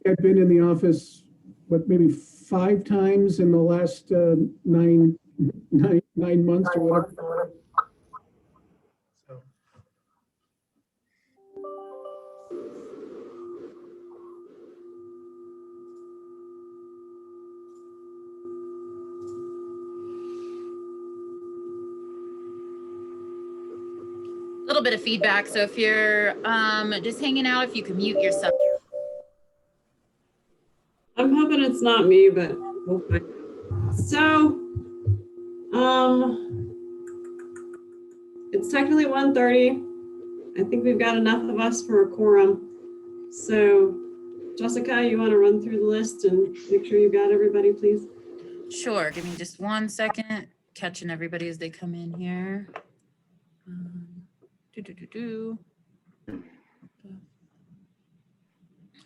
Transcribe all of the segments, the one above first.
I've been in the office, maybe 5 times in the last 9 months or whatever. So. A little bit of feedback. So if you're just hanging out, if you can mute yourself. I'm hoping it's not me, but we'll find out. So, it's technically 1:30. I think we've got enough of us for a quorum. So, Jessica, you want to run through the list and make sure you got everybody, please? Sure. Give me just 1 second. Catching everybody as they come in here.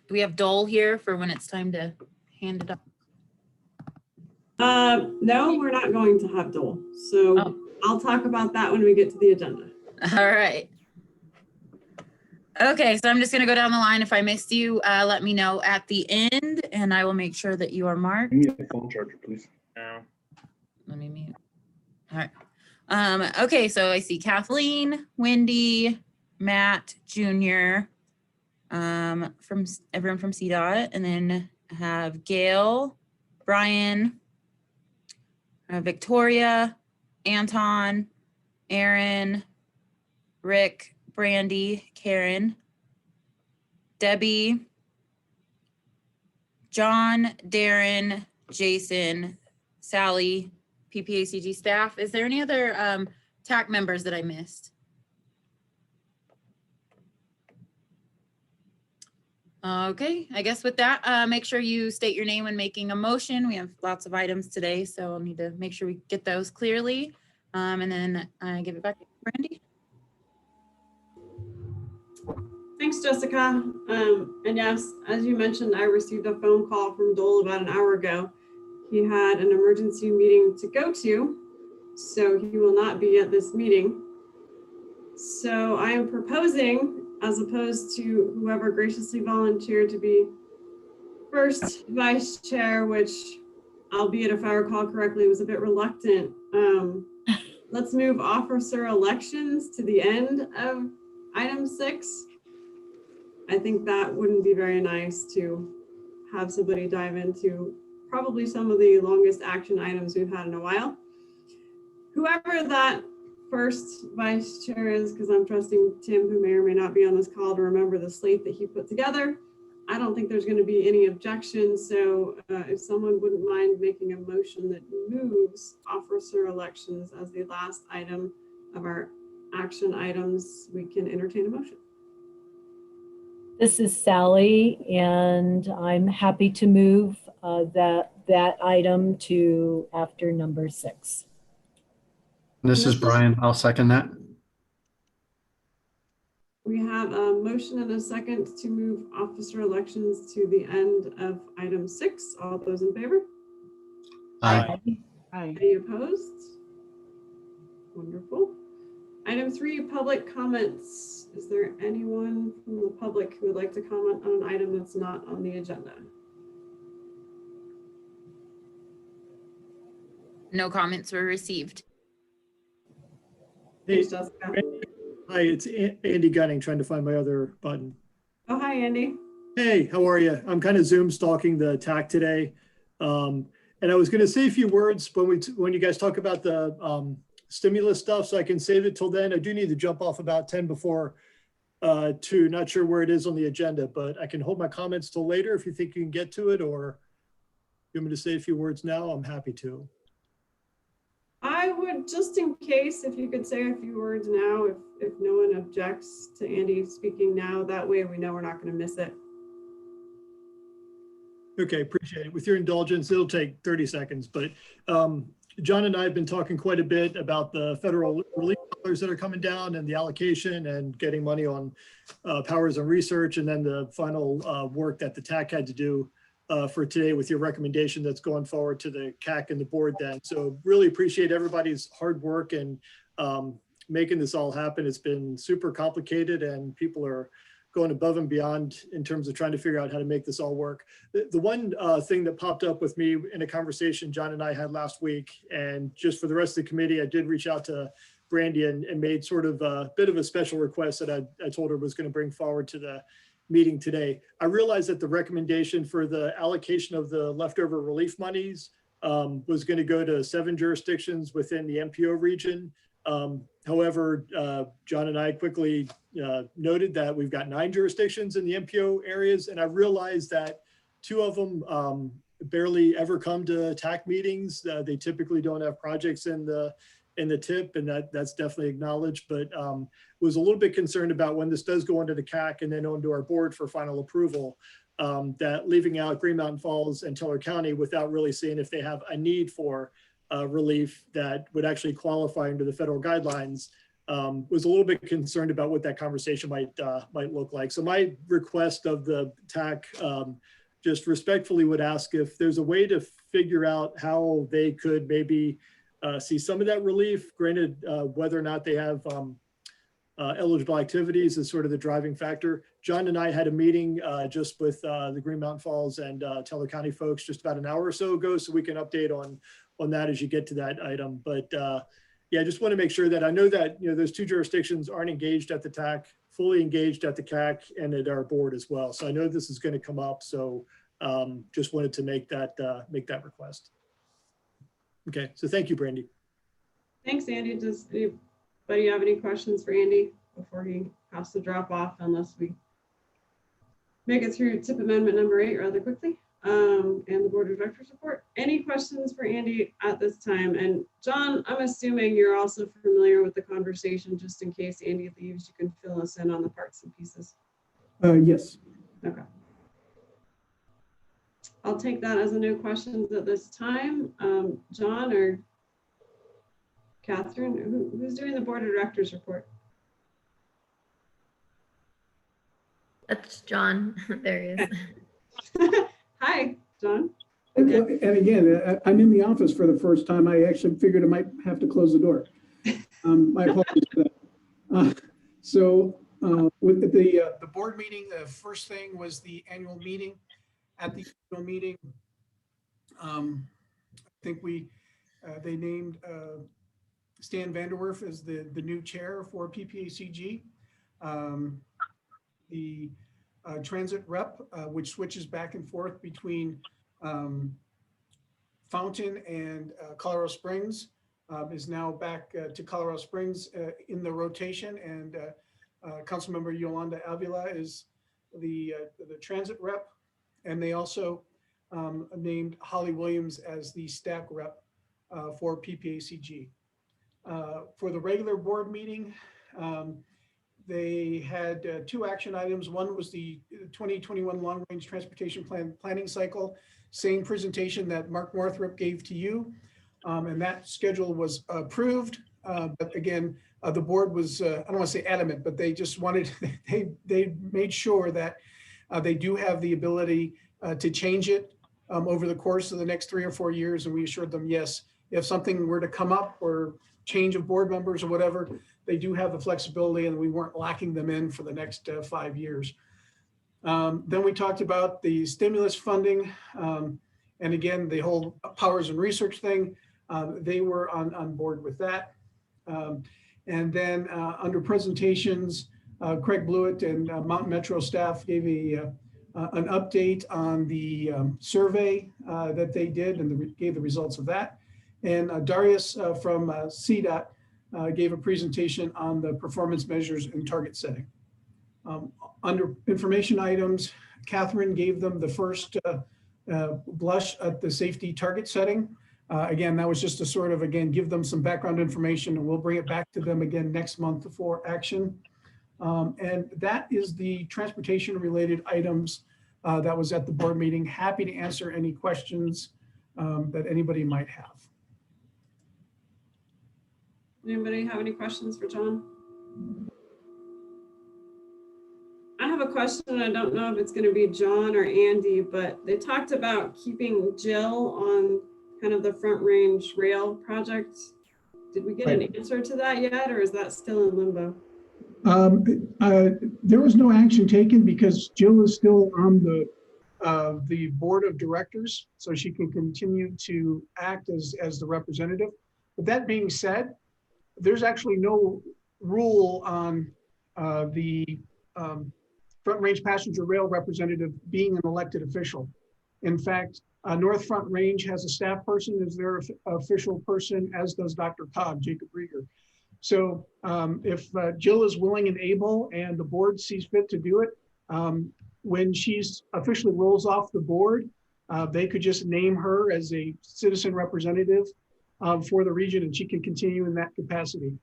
Do we have Dole here for when it's time to hand it up? No, we're not going to have Dole. So I'll talk about that when we get to the agenda. All right. Okay, so I'm just going to go down the line. If I missed you, let me know at the end, and I will make sure that you are marked. You need a phone charger, please. No. Let me mute. All right. Okay, so I see Kathleen, Wendy, Matt Jr., from everyone from CDOT, and then I have Gail, Brian, Victoria, Anton, Aaron, Rick, Brandy, Karen, Debbie, John, Darren, Jason, Sally, PPACG staff. Is there any other TAC members that I missed? Okay, I guess with that, make sure you state your name when making a motion. We have lots of items today, so I'll need to make sure we get those clearly. And then I give it back to Brandy. Thanks, Jessica. And yes, as you mentioned, I received a phone call from Dole about an hour ago. He had an emergency meeting to go to, so he will not be at this meeting. So I am proposing, as opposed to whoever graciously volunteered to be first vice chair, which, albeit if I recall correctly, was a bit reluctant. Let's move officer elections to the end of item 6. I think that wouldn't be very nice to have somebody dive into probably some of the longest action items we've had in a while. Whoever that first vice chair is, because I'm trusting Tim, who may or may not be on this call, to remember the slate that he put together. I don't think there's going to be any objections. So if someone wouldn't mind making a motion that moves officer elections as the last item of our action items, we can entertain a motion. This is Sally, and I'm happy to move that item to after number 6. This is Brian. I'll second that. We have a motion and a second to move officer elections to the end of item 6. All those in favor? Aye. Aye. Any opposed? Wonderful. Item 3, public comments. Is there anyone from the public who would like to comment on an item that's not on the agenda? No comments were received. Thanks, Jessica. Hi, it's Andy Gunning, trying to find my other button. Oh, hi, Andy. Hey, how are you? I'm kind of Zoom stalking the TAC today. And I was going to say a few words when you guys talk about the stimulus stuff, so I can save it till then. I do need to jump off about 10 before 2. Not sure where it is on the agenda, but I can hold my comments till later if you think you can get to it, or you want me to say a few words now? I'm happy to. I would, just in case, if you could say a few words now, if no one objects to Andy speaking now, that way we know we're not going to miss it. Okay, appreciate it. With your indulgence, it'll take 30 seconds, but John and I have been talking quite a bit about the federal relief dollars that are coming down and the allocation and getting money on powers and research, and then the final work that the TAC had to do for today with your recommendation that's going forward to the CAC and the board then. So really appreciate everybody's hard work and making this all happen. It's been super complicated and people are going above and beyond in terms of trying to figure out how to make this all work. The one thing that popped up with me in a conversation John and I had last week, and just for the rest of the committee, I did reach out to Brandy and made sort of a bit of a special request that I told her was going to bring forward to the meeting today. I realized that the recommendation for the allocation of the leftover relief monies was going to go to 7 jurisdictions within the MPO region. However, John and I quickly noted that we've got 9 jurisdictions in the MPO areas, and I realized that 2 of them barely ever come to TAC meetings. They typically don't have projects in the tip, and that's definitely acknowledged, but was a little bit concerned about when this does go into the CAC and then onto our board for final approval, that leaving out Green Mountain Falls and Teller County without really seeing if they have a need for relief that would actually qualify under the federal guidelines, was a little bit concerned about what that conversation might look like. So my request of the TAC just respectfully would ask if there's a way to figure out how they could maybe see some of that relief, granted whether or not they have eligible activities is sort of the driving factor. John and I had a meeting just with the Green Mountain Falls and Teller County folks just about an hour or so ago, so we can update on that as you get to that item. But yeah, I just want to make sure that I know that those 2 jurisdictions aren't engaged at the TAC, fully engaged at the CAC and at our board as well. So I know this is going to come up. So just wanted to make that request. Okay, so thank you, Brandy. Thanks, Andy. Does anybody have any questions for Andy before he has to drop off, unless we make it through tip amendment number 8 rather quickly, and the board of directors report? Any questions for Andy at this time? And John, I'm assuming you're also familiar with the conversation, just in case Andy leaves, you can fill us in on the parts and pieces. Yes. Okay. I'll take that as a no questions at this time. John or Catherine, who's doing the board of directors report? That's John. There he is. Hi, John. And again, I'm in the office for the first time. I actually figured I might have to close the door. My apologies for that. With the board meeting, the first thing was the annual meeting. At the annual meeting, I think they named Stan Vanderwerf as the new chair for PPACG. The transit rep, which switches back and forth between Fountain and Colorado Springs, is now back to Colorado Springs in the rotation, and Councilmember Yolanda Avila is the transit rep. And they also named Holly Williams as the stack rep for PPACG. For the regular board meeting, they had 2 action items. One was the 2021 Long Range Transportation Planning Cycle, same presentation that Mark Northrup gave to you. And that schedule was approved. But again, the board was, I don't want to say adamant, but they just wanted, they made sure that they do have the ability to change it over the course of the next 3 or 4 years. And we assured them, yes, if something were to come up or change of board members or whatever, they do have the flexibility, and we weren't locking them in for the next 5 years. Then we talked about the stimulus funding. And again, the whole powers and research thing, they were on board with that. And then under presentations, Craig Blewett and Mountain Metro staff gave an update on the survey that they did, and gave the results of that. And Darius from CDOT gave a presentation on the performance measures and target setting. Under information items, Catherine gave them the first blush at the safety target setting. Again, that was just to sort of, again, give them some background information, and we'll bring it back to them again next month for action. And that is the transportation related items that was at the board meeting. Happy to answer any questions that anybody might have. Anybody have any questions for John? I have a question. I don't know if it's going to be John or Andy, but they talked about keeping Jill on kind of the Front Range Rail project. Did we get an answer to that yet, or is that still in limbo? There was no action taken because Jill is still on the board of directors, so she can continue to act as the representative. But that being said, there's actually no rule on the Front Range Passenger Rail representative being an elected official. In fact, North Front Range has a staff person as their official person, as does Dr. Cobb, Jacob Rieger. So if Jill is willing and able and the board sees fit to do it, when she's officially rolls off the board, they could just name her as a citizen representative for the region, and she can continue in that capacity.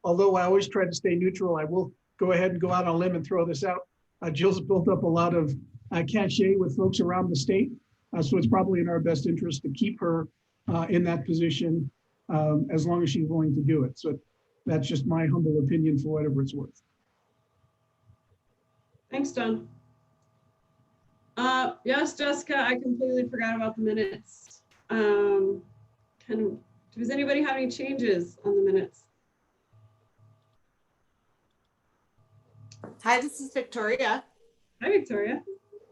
Although I always try to stay neutral, I will go ahead and go out on a limb and throw this out. Jill's built up a lot of cachet with folks around the state. So it's probably in our best interest to keep her in that position as long as she's willing to do it. So that's just my humble opinion for whatever it's worth. Thanks, John. Yes, Jessica, I completely forgot about the minutes. Does anybody have any changes on the minutes? Hi, this is Victoria. Hi, Victoria.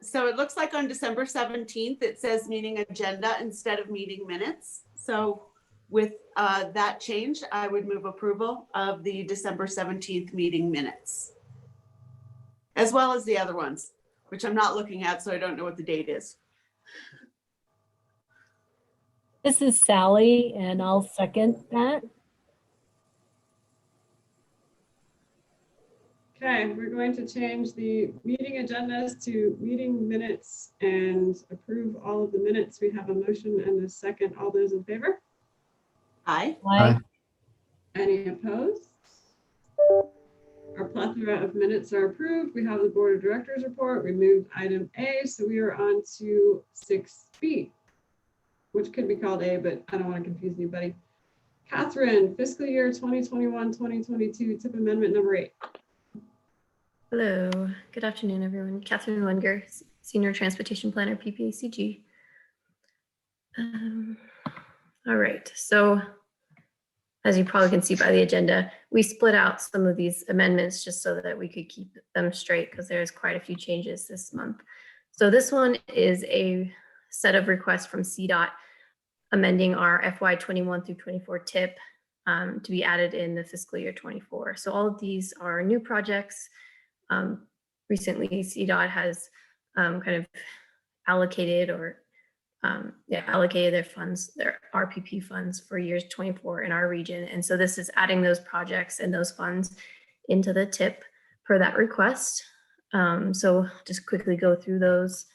So it looks like on December 17th, it says meeting agenda instead of meeting minutes. So with that change, I would move approval of the December 17th meeting minutes, as well as the other ones, which I'm not looking at, so I don't know what the date is. This is Sally, and I'll second that. Okay, we're going to change the meeting agendas to meeting minutes and approve all of the minutes. We have a motion and a second. All those in favor? Aye. Aye. Any opposed? Our plethora of minutes are approved. We have the board of directors report. We moved item A, so we are on to 6B, which could be called A, but I don't want to confuse anybody. Catherine, fiscal year 2021-2022 tip amendment number 8. Hello, good afternoon, everyone. Catherine Wenger, Senior Transportation Planner, PPACG. All right, so as you probably can see by the agenda, we split out some of these amendments just so that we could keep them straight because there's quite a few changes this month. So this one is a set of requests from CDOT amending our FY 21 through 24 tip to be added in the fiscal year 24. So all of these are new projects. Recently, CDOT has kind of allocated or allocated their funds, their RPP funds for years 24 in our region. And so this is adding those projects and those funds into the tip per that request. So just quickly go through those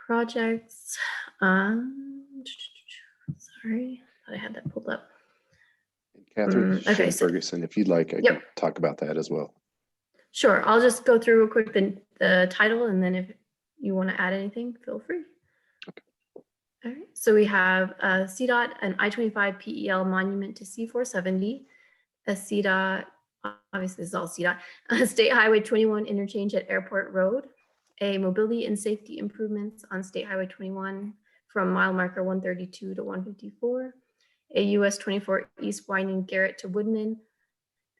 projects. Sorry, thought I had that pulled up. Catherine, okay, Shane so- Ferguson, if you'd like, I Yep. can talk about that as well. Sure, I'll just go through real quick the title, and then if you want to add anything, feel free. Okay. All right, so we have CDOT, an I-25 PEL monument to C470, a CDOT, obviously this is all CDOT, State Highway 21 interchange at Airport Road, a mobility and safety improvements on State Highway 21 from mile marker 132 to 154, a US 24 East winding Garrett to Woodman,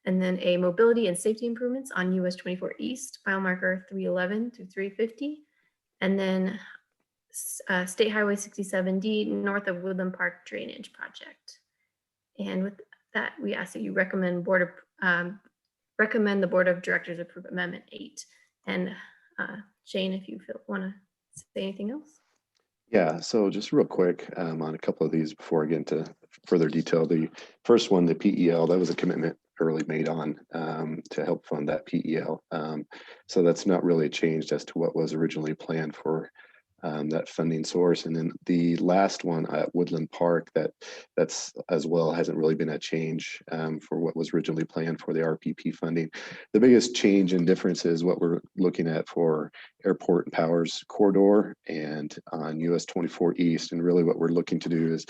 and then a mobility and safety improvements on US 24 East, mile marker 311 through 350, and then State Highway 67D north of Woodland Park drainage project. And with that, we ask that you recommend the Board of Directors approve Amendment 8. And Shane, if you want to say anything else. Yeah, so just real quick on a couple of these before I get into further detail. The first one, the PEL, that was a commitment early made on to help fund that PEL. So that's not really changed as to what was originally planned for that funding source. And then the last one at Woodland Park, that's as well hasn't really been a change for what was originally planned for the RPP funding. The biggest change and difference is what we're looking at for Airport and Powers Corridor and on US 24 East. And really what we're looking to do is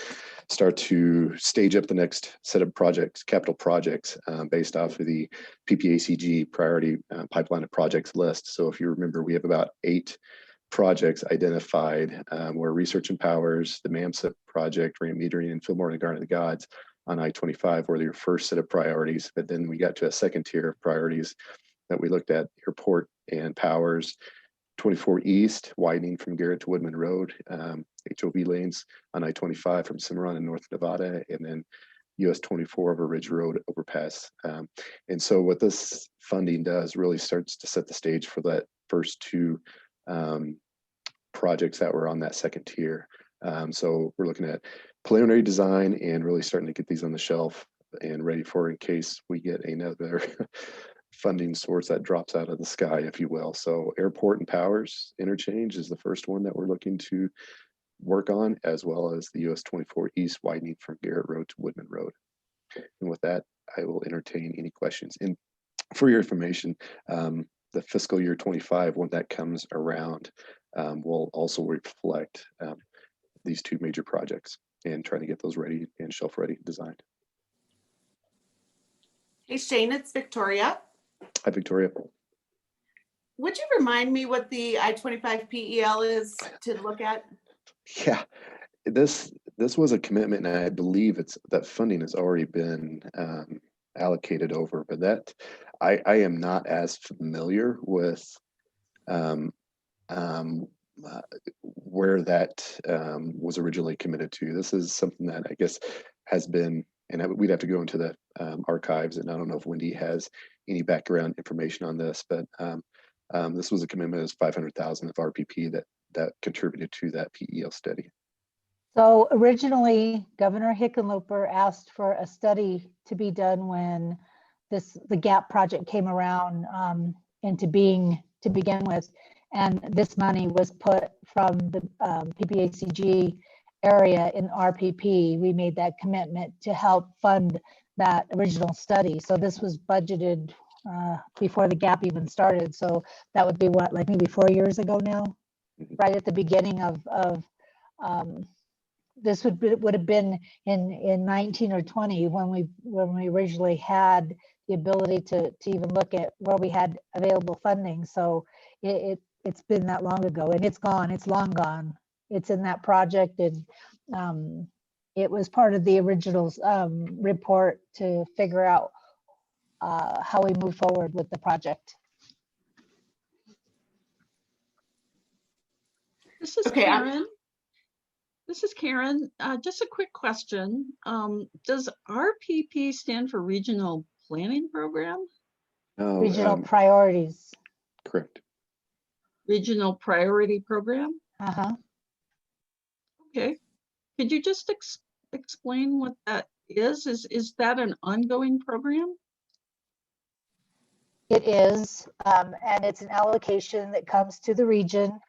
start to stage up the next set of projects, capital projects based off of the PPACG priority pipeline of projects list. So if you remember, we have about 8 projects identified where Research and Powers, the MAMSA project, ramp metering, and Fillmore and the Garden of the Gods on I-25 were your first set of priorities, but then we got to a second tier of priorities that we looked at: airport and powers, 24 East, widening from Garrett to Woodman Road, HOV lanes on I-25 from Cimarron in North Nevada, and then US 24 over Ridge Road overpass. And so what this funding does really starts to set the stage for that first two projects that were on that second tier. So we're looking at preliminary design and really starting to get these on the shelf and ready for in case we get another funding source that drops out of the sky, if you will. So airport and powers interchange is the first one that we're looking to work on, as well as the US 24 East widening from Garrett Road to Woodman Road. And with that, I will entertain any questions. And for your information, the fiscal year 25, when that comes around, will also reflect these two major projects and trying to get those ready and shelf ready designed. Hey Shane, it's Victoria. Hi, Victoria. Would you remind me what the I-25 PEL is to look at? Yeah, this was a commitment, and I believe that funding has already been allocated over, but that I am not as familiar with where that was originally committed to. This is something that I guess has been, and we'd have to go into the archives, and I don't know if Wendy has any background information on this, but this was a commitment of 500,000 of RPP that contributed to that PEL study. So originally, Governor Hickenlooper asked for a study to be done when the GAP project came around into being to begin with. And this money was put from the PPACG area in RPP. We made that commitment to help fund that original study. So this was budgeted before the GAP even started. So that would be what, like maybe 4 years ago now, right at the beginning of this would have been in 19 or 20 when we originally had the ability to even look at where we had available funding. So it's been that long ago, and it's gone. It's long gone. It's in that project, and it was part of the original report to figure out how we move forward with the project. This is Okay, Karen. This is Karen. Just a quick question. Does RPP stand for Regional Planning Program? No, Regional priorities. correct. Regional Priority Program? Uh-huh. Okay. Could you just explain what that is? Is that an ongoing program? It is, and it's an allocation that comes to the region,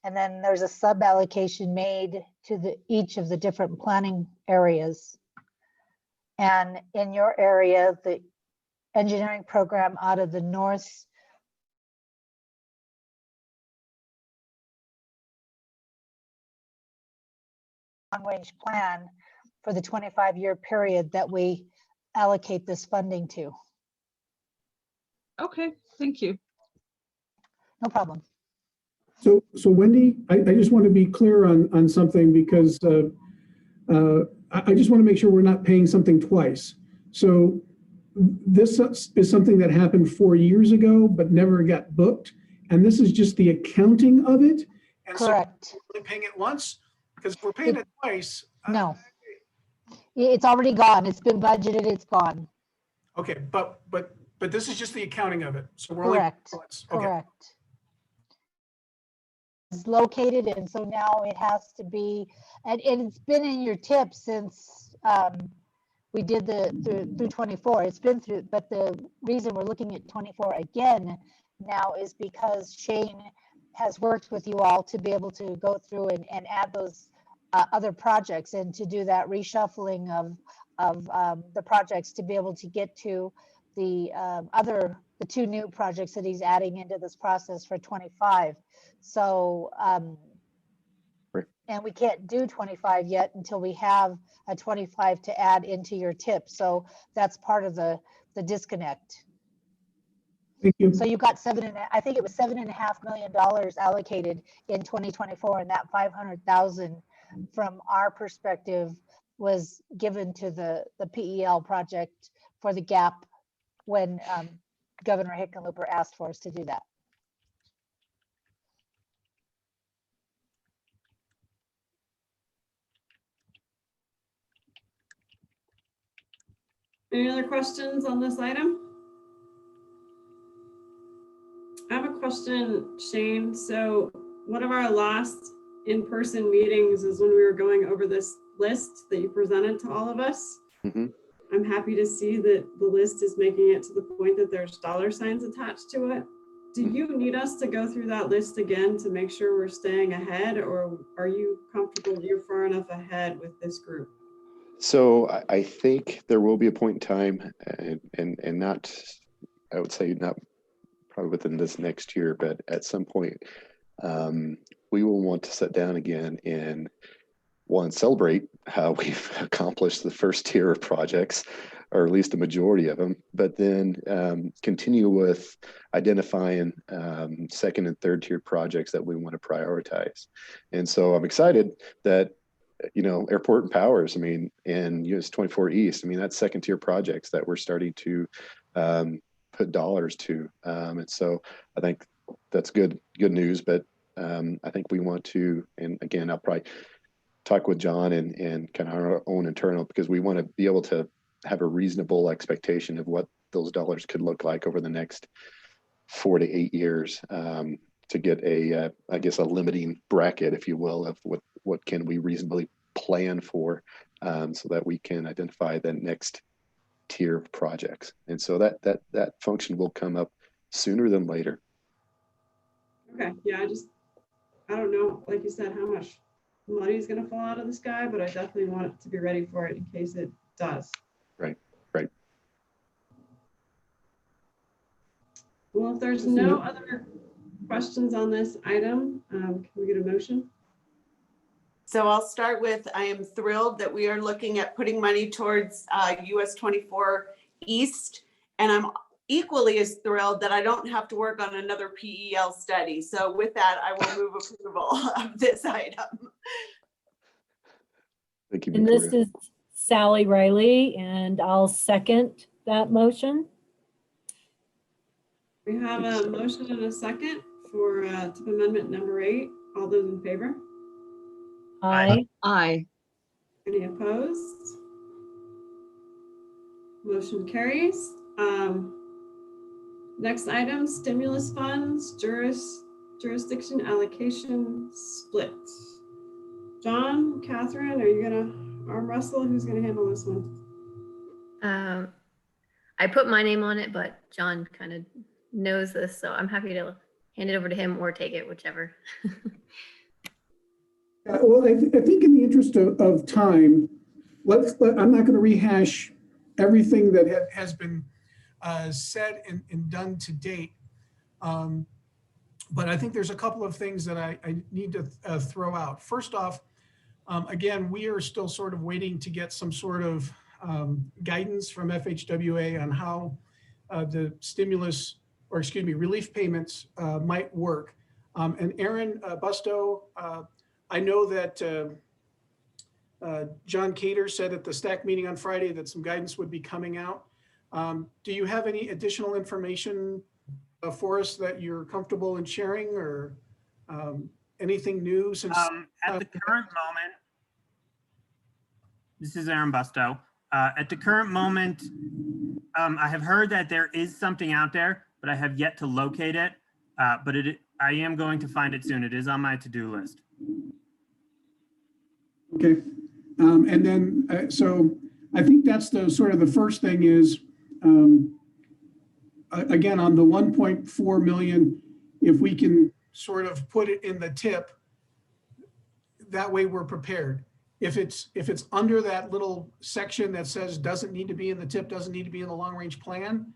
and then there's a sub-allocation made to each of the different planning areas. And in your area, the engineering program out of the north long-range plan for the 25-year period that we allocate this funding to. Okay, thank you. No problem. So Wendy, I just want to be clear on something, because I just want to make sure we're not paying something twice. So this is something that happened 4 years ago, but never got booked. And this is just the accounting of it. And Correct. So we're only paying it once, because if we're paying it twice. No, it's already gone. It's been budgeted. It's gone. Okay, but this is just the accounting of it. So we're only Correct. paying once. Okay. Correct. It's located, and so now it has to be, and it's been in your tip since we did through 24. It's been through, but the reason we're looking at 24 again now is because Shane has worked with you all to be able to go through and add those other projects, and to do that reshuffling of the projects to be able to get to the two new projects that he's adding into this process for 25. So, and we can't do 25 yet until we have a 25 to add into your tip. So that's part of the disconnect. Thank you. So you got I think it was $7.5 million allocated in 2024, and that 500,000 from our perspective was given to the PEL project for the gap when Governor Hickenlooper asked for us to do that. Any other questions on this item? I have a question, Shane. So one of our last in-person meetings is when we were going over this list that you presented to all of us. Mhm. I'm happy to see that the list is making it to the point that there's dollar signs attached to it. Do you need us to go through that list again to make sure we're staying ahead, or are you comfortable you're far enough ahead with this group? So I think there will be a point in time, and not, I would say not probably within this next year, but at some point, we will want to sit down again and one, celebrate how we've accomplished the first tier of projects, or at least a majority of them, but then continue with identifying second and third tier projects that we want to prioritize. And so I'm excited that, Airport and Powers, I mean, and US 24 East, I mean, that's second tier projects that we're starting to put dollars to. And so I think that's good news, but I think we want to, and again, I'll probably talk with John and kind of our own internal, because we want to be able to have a reasonable expectation of what those dollars could look like over the next 4 to 8 years, to get I guess a limiting bracket, if you will, of what can we reasonably plan for, so that we can identify the next tier of projects. And so that function will come up sooner than later. Okay, yeah, I don't know, like you said, how much money is going to fall out of the sky, but I definitely want it to be ready for it in case it does. Right. Well, if there's no other questions on this item, can we get a motion? So I'll start with, I am thrilled that we are looking at putting money towards US 24 East. And I'm equally as thrilled that I don't have to work on another PEL study. So with that, I will move approval of this item. Thank you, And this Victoria. is Sally Riley, and I'll second that motion. We have a motion and a second for tip amendment number 8. All those in favor? Aye. Aye. Any opposed? Motion carries. Next item, stimulus funds, jurisdiction allocation split. John, Catherine, are you gonna arm wrestle? Who's gonna handle this one? I put my name on it, but John kind of knows this, so I'm happy to hand it over to him or take it, whichever. Well, I think in the interest of time, I'm not going to rehash everything that has been said and done to date. But I think there's a couple of things that I need to throw out. First off, again, we are still sort of waiting to get some sort of guidance from FHWA on how the stimulus, or excuse me, relief payments might work. And Aaron Busto, I know that John Cater said at the STAC meeting on Friday that some guidance would be coming out. Do you have any additional information for us that you're comfortable in sharing, or anything new since? At the current moment, this is Aaron Busto. At the current moment, I have heard that there is something out there, but I have yet to locate it. But I am going to find it soon. It is on my to-do list. Okay. And then, so I think that's the sort of the first thing is, again, on the 1.4 million, if we can sort of put it in the tip, that way we're prepared. If it's under that little section that says doesn't need to be in the tip, doesn't need to be in the long range plan,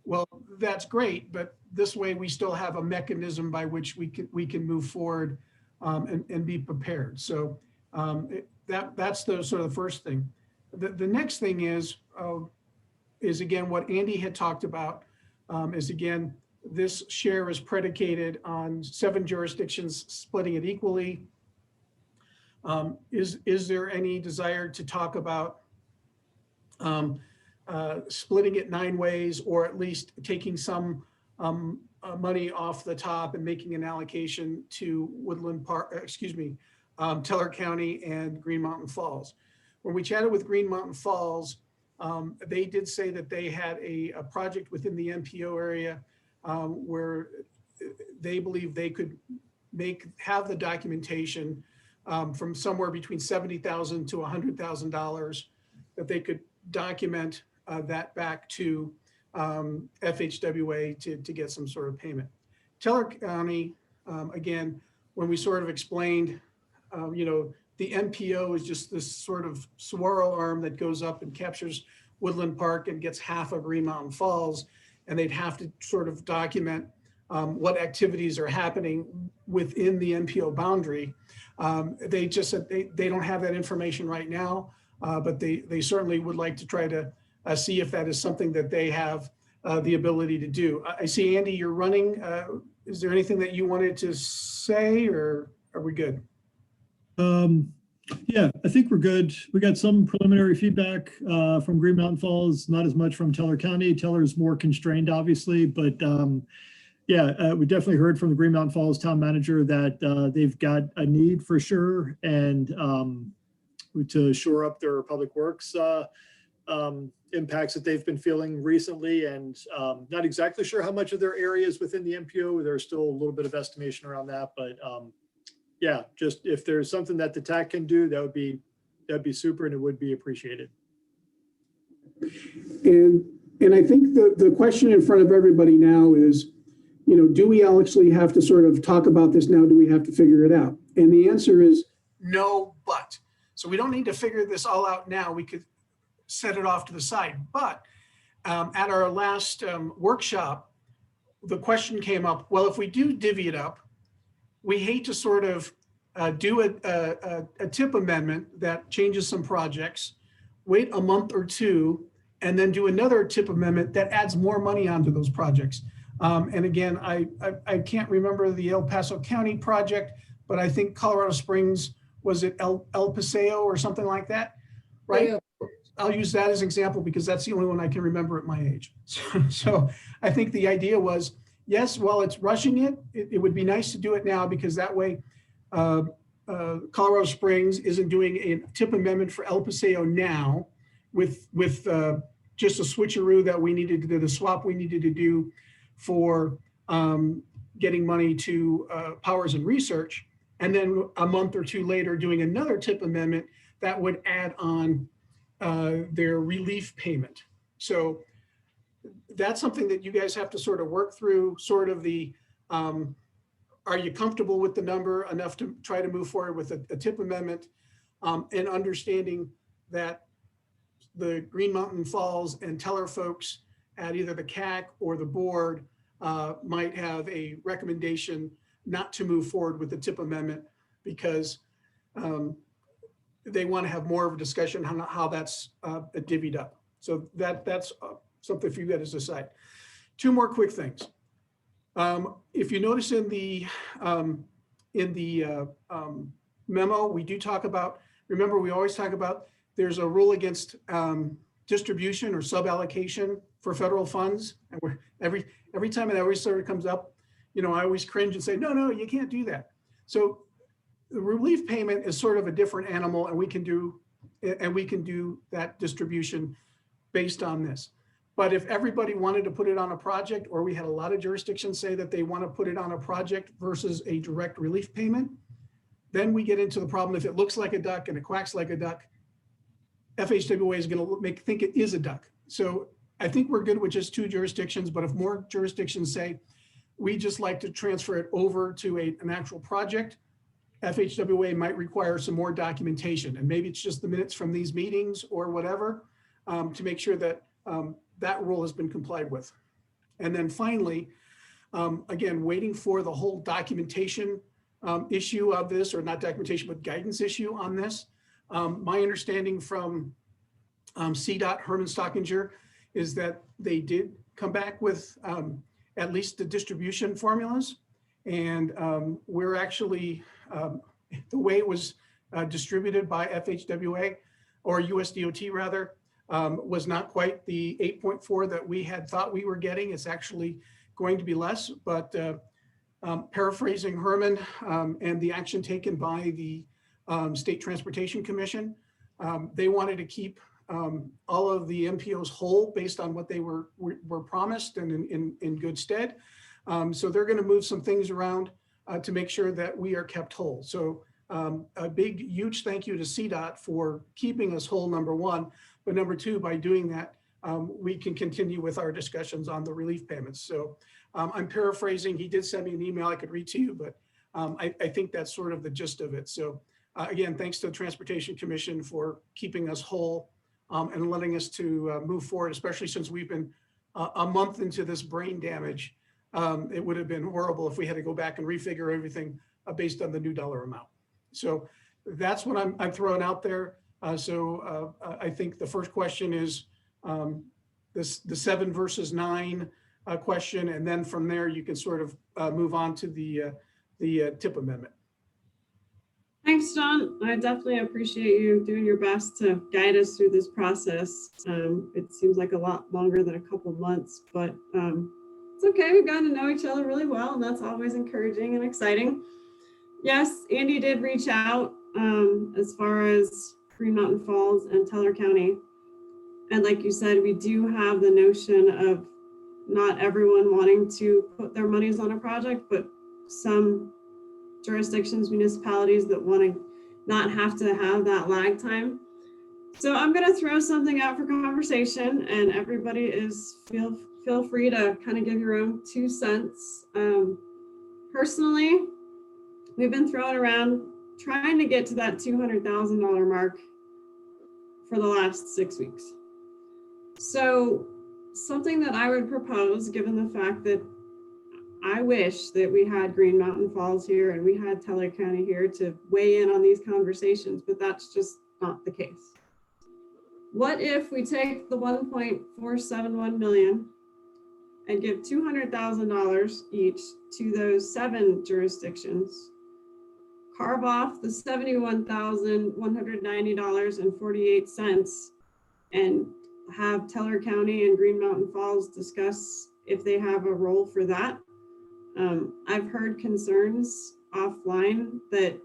well, that's great. But this way we still have a mechanism by which we can move forward and be prepared. So that's the sort of the first thing. The next thing is again what Andy had talked about, is again, this share is predicated on 7 jurisdictions splitting it equally. Is there any desire to talk about splitting it 9 ways, or at least taking some money off the top and making an allocation to Woodland Park, Teller County and Green Mountain Falls? When we chatted with Green Mountain Falls, they did say that they had a project within the MPO area where they believe they could have the documentation from somewhere between $70,000 to $100,000 that they could document that back to FHWA to get some sort of payment. Teller County, again, when we sort of explained, the MPO is just this sort of swirl arm that goes up and captures Woodland Park and gets half of Green Mountain Falls, and they'd have to sort of document what activities are happening within the MPO boundary. They just said they don't have that information right now, but they certainly would like to try to see if that is something that they have the ability to do. I see, Andy, you're running. Is there anything that you wanted to say, or are we good? Yeah, I think we're good. We got some preliminary feedback from Green Mountain Falls, not as much from Teller County. Teller's more constrained, obviously, but yeah, we definitely heard from the Green Mountain Falls town manager that they've got a need for sure, and to shore up their public works impacts that they've been feeling recently, and not exactly sure how much of their area is within the MPO. There's still a little bit of estimation around that, but yeah, just if there's something that the TAC can do, that'd be super, and it would be appreciated. And I think the question in front of everybody now is, do we actually have to sort of talk about this now? Do we have to figure it out? And the answer is no, but. So we don't need to figure this all out now. We could set it off to the side. But at our last workshop, the question came up, well, if we do divvy it up, we hate to sort of do a tip amendment that changes some projects, wait a month or two, and then do another tip amendment that adds more money onto those projects. And again, I can't remember the El Paso County project, but I think Colorado Springs, was it El Paseo or something like that, right? Yeah. I'll use that as an example because that's the only one I can remember at my age. So I think the idea was, yes, while it's rushing it would be nice to do it now, because that way Colorado Springs isn't doing a tip amendment for El Paseo now with just a switcheroo that we needed to do, the swap we needed to do for getting money to Powers and Research. And then a month or two later, doing another tip amendment that would add on their relief payment. So that's something that you guys have to sort of work through, sort of the, are you comfortable with the number enough to try to move forward with a tip amendment, and understanding that the Green Mountain Falls and Teller folks at either the CAC or the board might have a recommendation not to move forward with the tip amendment because they want to have more of a discussion on how that's divvied up. So that's something for you guys to decide. Two more quick things. If you notice in the memo, we do talk about, remember, we always talk about there's a rule against distribution or sub-allocation for federal funds. And every time it always sort of comes up, I always cringe and say, no, you can't do that. So the relief payment is sort of a different animal, and we can do that distribution based on this. But if everybody wanted to put it on a project, or we had a lot of jurisdictions say that they want to put it on a project versus a direct relief payment, then we get into the problem. If it looks like a duck and it quacks like a duck, FHWA is going to think it is a duck. So I think we're good with just 2 jurisdictions, but if more jurisdictions say, we just like to transfer it over to an actual project, FHWA might require some more documentation. And maybe it's just the minutes from these meetings or whatever, to make sure that that rule has been complied with. And then finally, again, waiting for the whole documentation issue of this, or not documentation, but guidance issue on this. My understanding from CDOT, Herman Stockinger, is that they did come back with at least the distribution formulas. And we're actually, the way it was distributed by FHWA or USDOT rather, was not quite the 8.4 that we had thought we were getting. It's actually going to be less, but paraphrasing Herman and the action taken by the State Transportation Commission, they wanted to keep all of the MPOs whole based on what they were promised and in good stead. So they're going to move some things around to make sure that we are kept whole. So a big, huge thank you to CDOT for keeping us whole, number one. But number two, by doing that, we can continue with our discussions on the relief payments. So I'm paraphrasing. He did send me an email I could read to you, but I think that's sort of the gist of it. So again, thanks to the Transportation Commission for keeping us whole and letting us to move forward, especially since we've been a month into this brain damage. It would have been horrible if we had to go back and refigure everything based on the new dollar amount. So that's what I'm throwing out there. So I think the first question is the 7 versus 9 question, and then from there you can sort of move on to the tip amendment. Thanks, John. I definitely appreciate you doing your best to guide us through this process. It seems like a lot longer than a couple of months, but it's okay. We've gotten to know each other really well, and that's always encouraging and exciting. Yes, Andy did reach out as far as Green Mountain Falls and Teller County. And like you said, we do have the notion of not everyone wanting to put their monies on a project, but some jurisdictions, municipalities that want to not have to have that lag time. So I'm going to throw something out for conversation, and everybody is feel free to kind of give your own 2 cents. Personally, we've been throwing around trying to get to that $200,000 mark for the last 6 weeks. So something that I would propose, given the fact that I wish that we had Green Mountain Falls here and we had Teller County here to weigh in on these conversations, but that's just not the case. What if we take the 1.471 million and give $200,000 each to those 7 jurisdictions, carve off the $71,190.48 and have Teller County and Green Mountain Falls discuss if they have a role for that. I've heard concerns offline that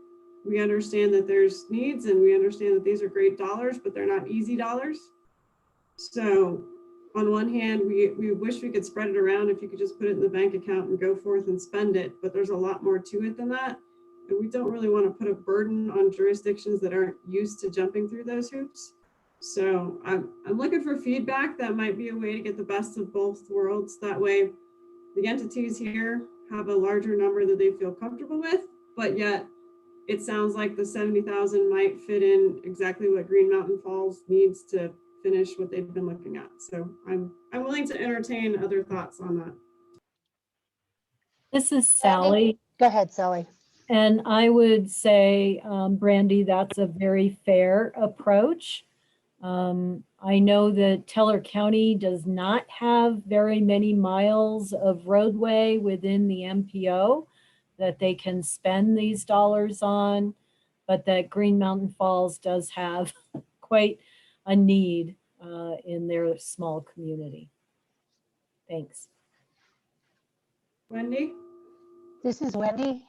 we understand that there's needs and we understand that these are great dollars, but they're not easy dollars. So on one hand, we wish we could spread it around if you could just put it in the bank account and go forth and spend it, but there's a lot more to it than that. And we don't really want to put a burden on jurisdictions that aren't used to jumping through those hoops. So I'm looking for feedback. That might be a way to get the best of both worlds. That way the entities here have a larger number that they feel comfortable with, but yet it sounds like the 70,000 might fit in exactly what Green Mountain Falls needs to finish what they've been looking at. So I'm willing to entertain other thoughts on that. This is Sally. Go ahead, Sally. And I would say, Brandy, that's a very fair approach. I know that Teller County does not have very many miles of roadway within the MPO that they can spend these dollars on, but that Green Mountain Falls does have quite a need in their small community. Thanks. Wendy? This is Wendy.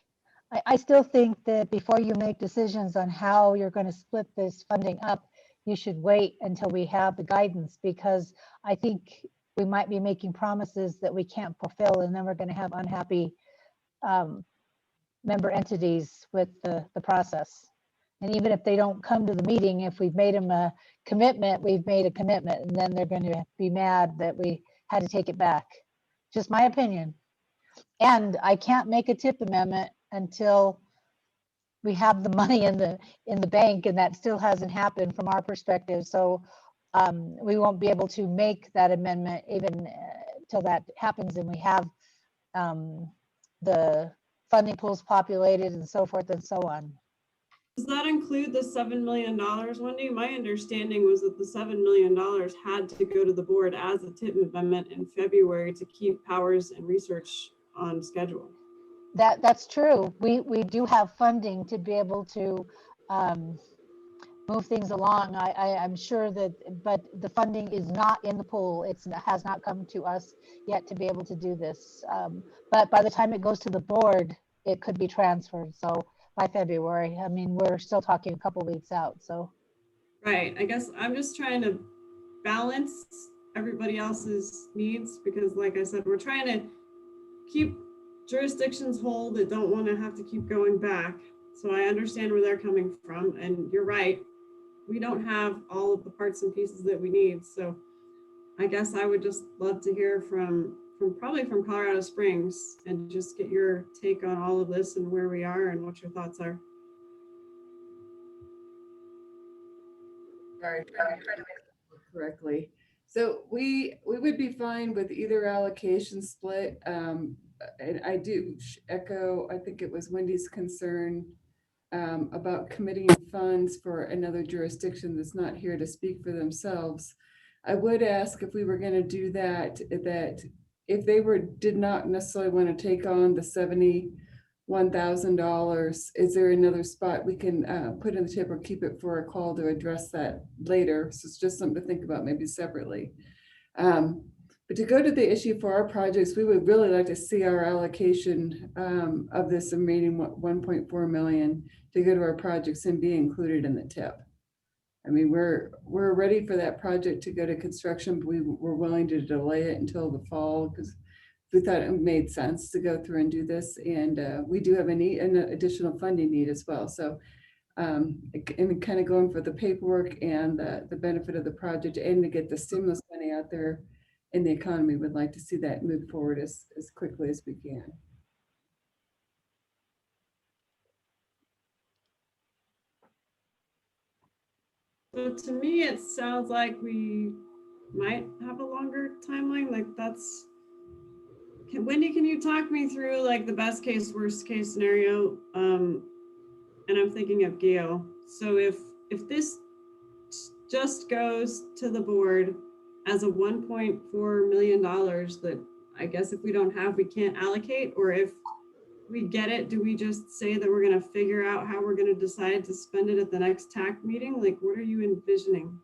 I still think that before you make decisions on how you're going to split this funding up, you should wait until we have the guidance, because I think we might be making promises that we can't fulfill, and then we're going to have unhappy member entities with the process. And even if they don't come to the meeting, if we've made them a commitment, we've made a commitment, and then they're going to be mad that we had to take it back. Just my opinion. And I can't make a tip amendment until we have the money in the bank, and that still hasn't happened from our perspective. So we won't be able to make that amendment even till that happens and we have the funding pools populated and so forth and so on. Does that include the $7 million, Wendy? My understanding was that the $7 million had to go to the board as a tip amendment in February to keep powers and research on schedule. That's true. We do have funding to be able to move things along. I'm sure that, but the funding is not in the pool. It has not come to us yet to be able to do this. But by the time it goes to the board, it could be transferred. So by February, I mean, we're still talking a couple weeks out. So. Right, I guess I'm just trying to balance everybody else's needs because like I said, we're trying to keep jurisdictions whole that don't want to have to keep going back. So I understand where they're coming from, and you're right. We don't have all of the parts and pieces that we need. So I guess I would just love to hear from probably from Colorado Springs and just get your take on all of this and where we are and what your thoughts are. Sorry, trying to make it correctly. So we would be fine with either allocation split. And I do echo, I think it was Wendy's concern about committing funds for another jurisdiction that's not here to speak for themselves. I would ask if we were going to do that, that if they did not necessarily want to take on the $71,000, is there another spot we can put in the tip or keep it for a call to address that later? So it's just something to think about maybe separately. But to go to the issue for our projects, we would really like to see our allocation of this remaining 1.4 million to go to our projects and be included in the tip. I mean, we're ready for that project to go to construction, but we were willing to delay it until the fall because we thought it made sense to go through and do this. And we do have an additional funding need as well. So and kind of going for the paperwork and the benefit of the project and to get the stimulus money out there in the economy, would like to see that move forward as quickly as we can. So to me, it sounds like we might have a longer timeline. Like that's, Wendy, can you talk me through like the best case, worst case scenario? And I'm thinking of Gail. So if this just goes to the board as a $1.4 million that I guess if we don't have, we can't allocate, or if we get it, do we just say that we're going to figure out how we're going to decide to spend it at the next TAC meeting? Like, what are you envisioning?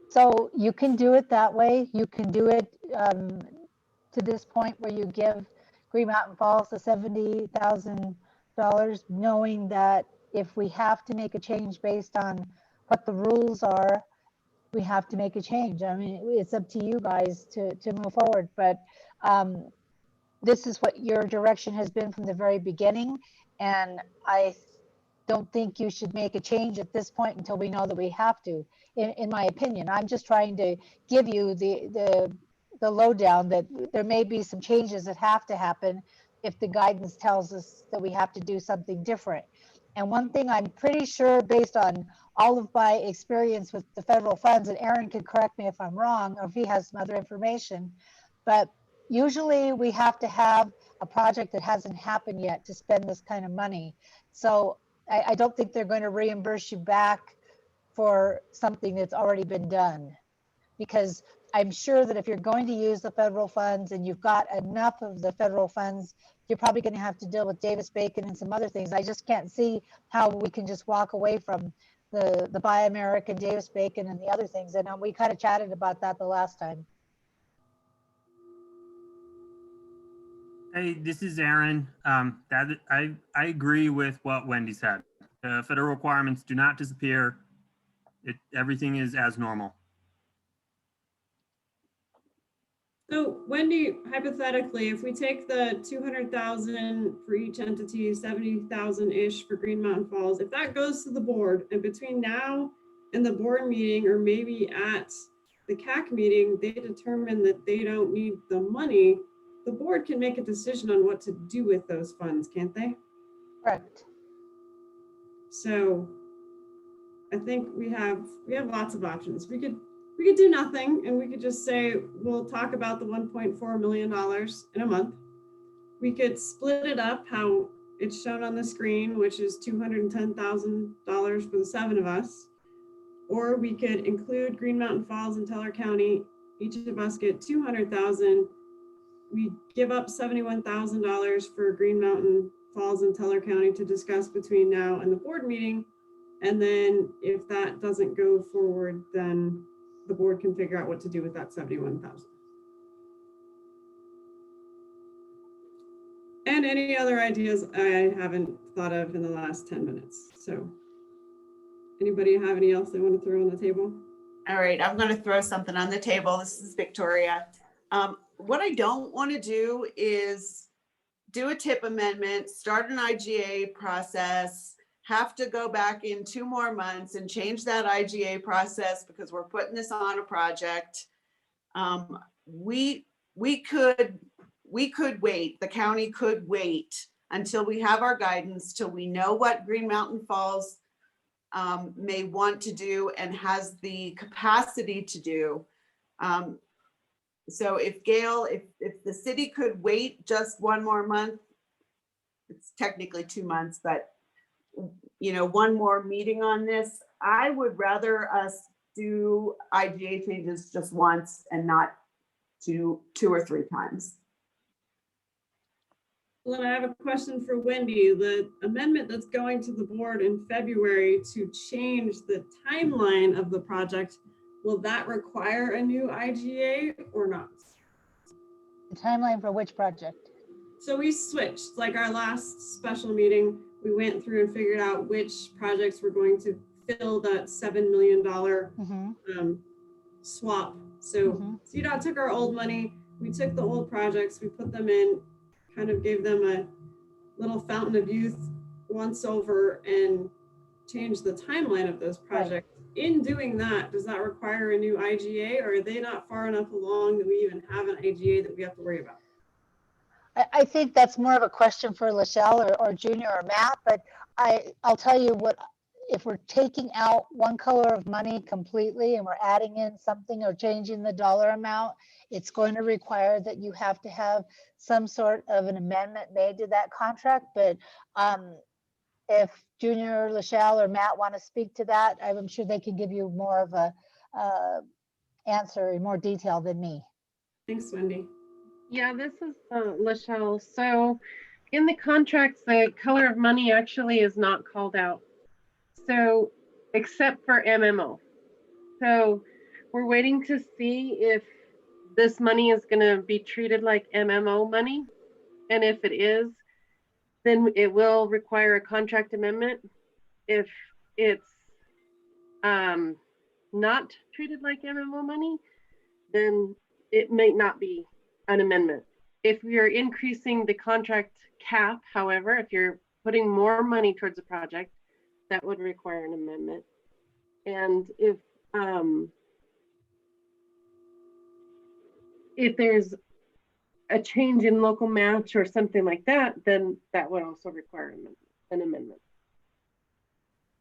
So you can do it that way. You can do it to this point where you give Green Mountain Falls the $70,000, knowing that if we have to make a change based on what the rules are, we have to make a change. I mean, it's up to you guys to move forward, but this is what your direction has been from the very beginning. And I don't think you should make a change at this point until we know that we have to, in my opinion. I'm just trying to give you the lowdown that there may be some changes that have to happen if the guidance tells us that we have to do something different. And one thing I'm pretty sure, based on all of my experience with the federal funds, and Aaron can correct me if I'm wrong, or if he has some other information, but usually we have to have a project that hasn't happened yet to spend this kind of money. So I don't think they're going to reimburse you back for something that's already been done, because I'm sure that if you're going to use the federal funds and you've got enough of the federal funds, you're probably going to have to deal with Davis-Bacon and some other things. I just can't see how we can just walk away from the Buy American, Davis-Bacon, and the other things. And we kind of chatted about that the last time. Hey, this is Aaron. I agree with what Wendy said. Federal requirements do not disappear. Everything is as normal. So Wendy, hypothetically, if we take the 200,000 for each entity, 70,000-ish for Green Mountain Falls, if that goes to the board, and between now and the board meeting, or maybe at the CAC meeting, they determine that they don't need the money, the board can make a decision on what to do with those funds, can't they? Correct. So I think we have lots of options. We could do nothing, and we could just say, we'll talk about the $1.4 million in a month. We could split it up how it's shown on the screen, which is $210,000 for the 7 of us. Or we could include Green Mountain Falls and Teller County. Each of us get $200,000. We give up $71,000 for Green Mountain Falls and Teller County to discuss between now and the board meeting. And then if that doesn't go forward, then the board can figure out what to do with that 71,000. And any other ideas I haven't thought of in the last 10 minutes. So anybody have any else they want to throw on the table? All right, I'm going to throw something on the table. This is Victoria. What I don't want to do is do a tip amendment, start an IGA process, have to go back in 2 more months and change that IGA process because we're putting this on a project. We could wait, the county could wait until we have our guidance, till we know what Green Mountain Falls may want to do and has the capacity to do. So if Gail, if the city could wait just 1 more month, it's technically 2 months, but 1 more meeting on this, I would rather us do IGA changes just once and not 2 or 3 times. Well, then I have a question for Wendy. The amendment that's going to the board in February to change the timeline of the project, will that require a new IGA or not? The timeline for which project? So we switched, like our last special meeting, we went through and figured out which projects were going to fill that $7 million swap. So CDOT took our old money, we took the old projects, we put them in, kind of gave them a little fountain of youth once over and changed the timeline of those projects. Right. In doing that, does that require a new IGA, or are they not far enough along that we even have an IGA that we have to worry about? I think that's more of a question for Lachelle or Junior or Matt, but I'll tell you what, if we're taking out one color of money completely and we're adding in something or changing the dollar amount, it's going to require that you have to have some sort of an amendment made to that contract. But if Junior, Lachelle, or Matt want to speak to that, I'm sure they can give you more of a answer in more detail than me. Thanks, Wendy. Yeah, this is Lachelle. So in the contracts, the color of money actually is not called out. So except for MMO. So we're waiting to see if this money is going to be treated like MMO money. And if it is, then it will require a contract amendment. If it's not treated like MMO money, then it may not be an amendment. If we are increasing the contract cap, however, if you're putting more money towards a project, that would require an amendment. And if there's a change in local match or something like that, then that would also require an amendment.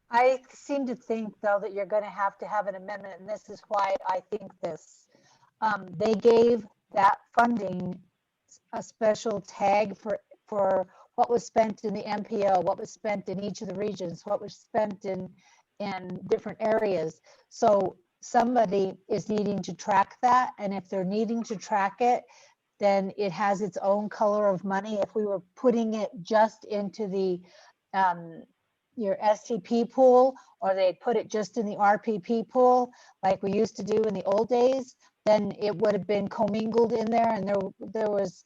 I seem to think, though, that you're going to have an amendment, and this is why I think this. They gave that funding a special tag for what was spent in the MPO, what was spent in each of the regions, what was spent in different areas. So somebody is needing to track that, and if they're needing to track it, then it has its own color of money. If we were putting it just into the your STP pool, or they put it just in the RPP pool, like we used to do in the old days, then it would have been commingled in there, and there was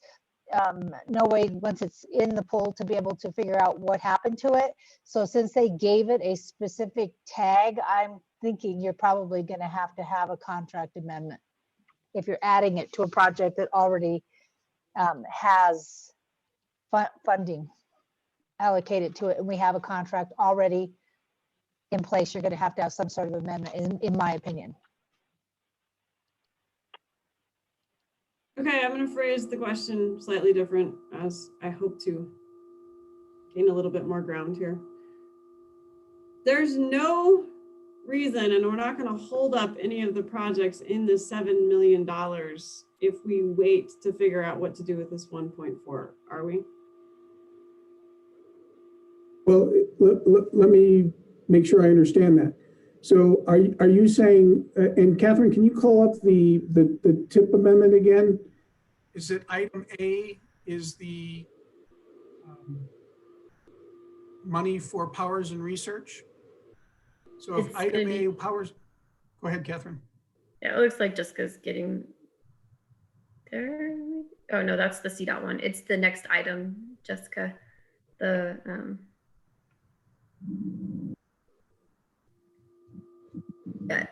no way once it's in the pool to be able to figure out what happened to it. So since they gave it a specific tag, I'm thinking you're probably going to have a contract amendment if you're adding it to a project that already has funding allocated to it, and we have a contract already in place. You're going to have some sort of amendment, in my opinion. Okay, I'm going to phrase the question slightly different, as I hope to gain a little bit more ground here. There's no reason, and we're not going to hold up any of the projects in the $7 million if we wait to figure out what to do with this 1.4, are we? Well, let me make sure I understand that. So are you saying, and Catherine, can you call up the TIP amendment again? Is it item A is the money for powers and research? So if It's item gonna A be- powers, go ahead, Catherine. Yeah, it looks like Jessica's getting there. Oh no, that's the CDOT one. It's the next item, Jessica. The yeah,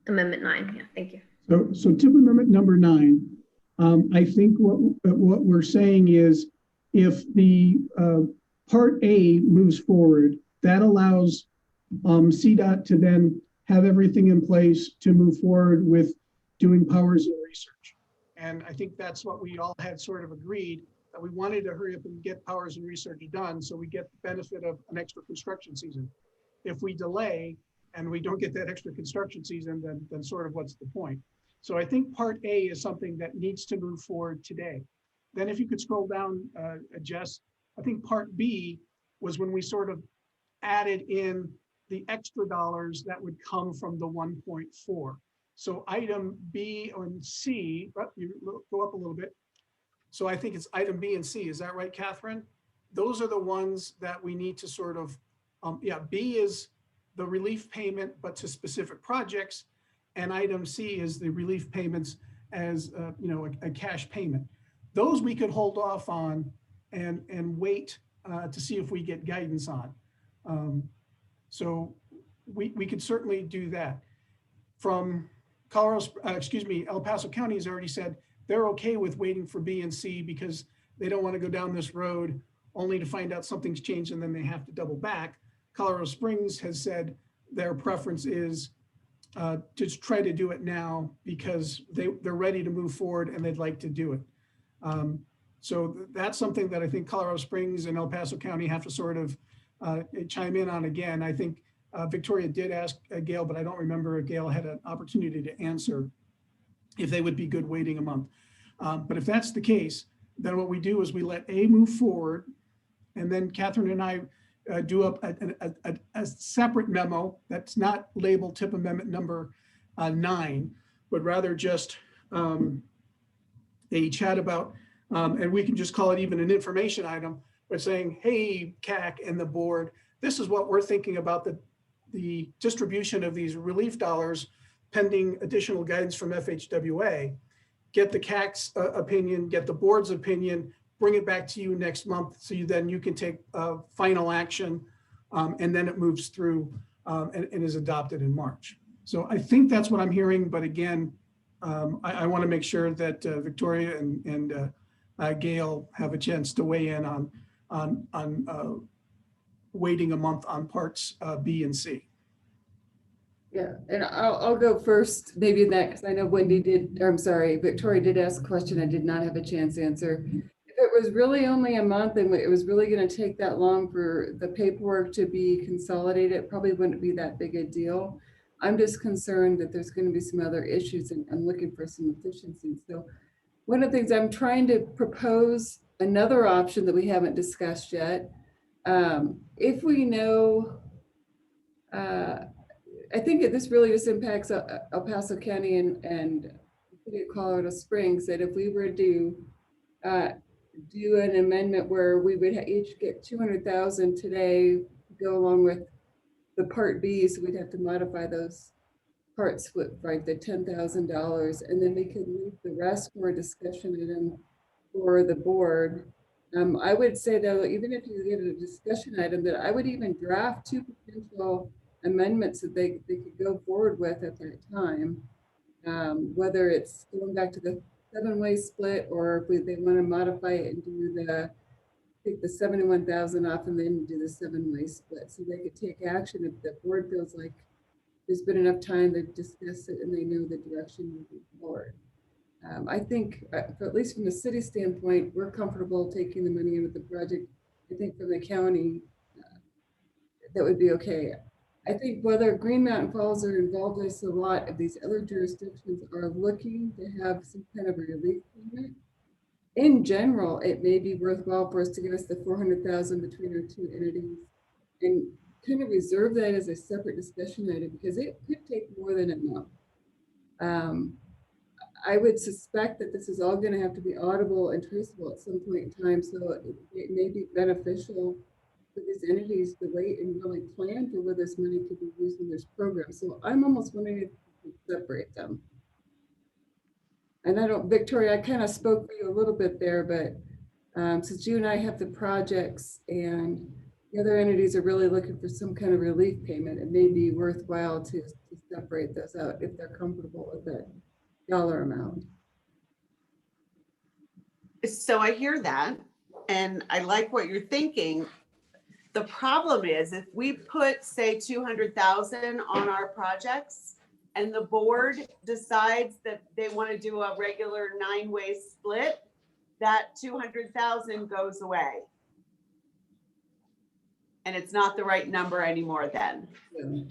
Amendment 9. Yeah, thank you. So tip amendment number 9, I think what we're saying is if the part A moves forward, that allows CDOT to then have everything in place to move forward with doing powers and research. And I think that's what we all had sort of agreed, that we wanted to hurry up and get powers and research done so we get the benefit of an extra construction season. If we delay and we don't get that extra construction season, then sort of what's the point? So I think part A is something that needs to move forward today. Then if you could scroll down, Jess, I think part B was when we sort of added in the extra dollars that would come from the 1.4. So item B and C, you go up a little bit. So I think it's item B and C. Is that right, Catherine? Those are the ones that we need to sort of, yeah, B is the relief payment, but to specific projects. And item C is the relief payments as a cash payment. Those we could hold off on and wait to see if we get guidance on. So we could certainly do that. From El Paso County has already said they're okay with waiting for B and C because they don't want to go down this road only to find out something's changed and then they have to double back. Colorado Springs has said their preference is to try to do it now because they're ready to move forward and they'd like to do it. So that's something that I think Colorado Springs and El Paso County have to sort of chime in on again. I think Victoria did ask Gail, but I don't remember if Gail had an opportunity to answer if they would be good waiting a month. But if that's the case, then what we do is we let A move forward, and then Catherine and I do up a separate memo that's not labeled tip amendment number 9, but rather just a chat about, and we can just call it even an information item, but saying, hey, CAC and the board, this is what we're thinking about the distribution of these relief dollars pending additional guidance from FHWA. Get the CAC's opinion, get the board's opinion, bring it back to you next month so then you can take final action and then it moves through and is adopted in March. So I think that's what I'm hearing, but again, I want to make sure that Victoria and Gail have a chance to weigh in on waiting a month on parts B and C. Yeah, and I'll go first, maybe next. I know Victoria did ask a question I did not have a chance to answer. If it was really only a month and it was really going to take that long for the paperwork to be consolidated, it probably wouldn't be that big a deal. I'm just concerned that there's going to be some other issues and I'm looking for some efficiencies. So one of the things I'm trying to propose, another option that we haven't discussed yet, if we know, I think this really just impacts El Paso County and Colorado Springs, that if we were to do an amendment where we would each get 200,000 today to go along with the Part B, so we'd have to modify those parts with like the $10,000, and then we could leave the rest for a discussion item for the board. I would say though, even if you get a discussion item, that I would even draft 2 potential amendments that they could go forward with at that time, whether it's going back to the 7-way split or if they want to modify it and do take the 71,000 off and then do the 7-way split, so they could take action if the board feels like there's been enough time to discuss it and they know the direction moving forward. I think, at least from the city standpoint, we're comfortable taking the money in with the project. I think from the county, that would be okay. I think whether Green Mountain Falls are involved in this, a lot of these other jurisdictions are looking to have some kind of a relief payment. In general, it may be worthwhile for us to give us the 400,000 between our 2 entities and kind of reserve that as a separate discussion item because it could take more than a month. I would suspect that this is all going to have to be audible and traceable at some point in time, so it may be beneficial for these entities to wait and really plan for where this money could be used in this program. So I'm almost wondering if we could separate them. And I don't, Victoria, I kind of spoke for you a little bit there, but since you and I have the projects and the other entities are really looking for some kind of relief payment, it may be worthwhile to separate those out if they're comfortable with that dollar amount. So I hear that, and I like what you're thinking. The problem is if we put, say, 200,000 on our projects and the board decides that they want to do a regular 9-way split, that 200,000 goes away. And it's not the right number anymore then. Yeah.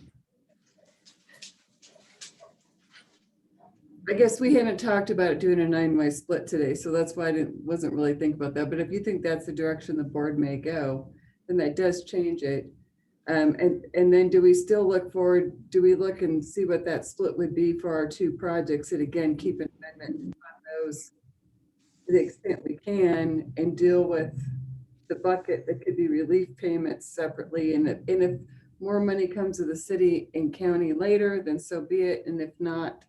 I guess we hadn't talked about doing a 9-way split today, so that's why I wasn't really thinking about that. But if you think that's the direction the board may go, then that does change it. And then do we still look forward? Do we look and see what that split would be for our 2 projects? And again, keep an amendment on those to the extent we can, and deal with the bucket that could be relief payments separately. And if more money comes to the city and county later, then so be it. And if not,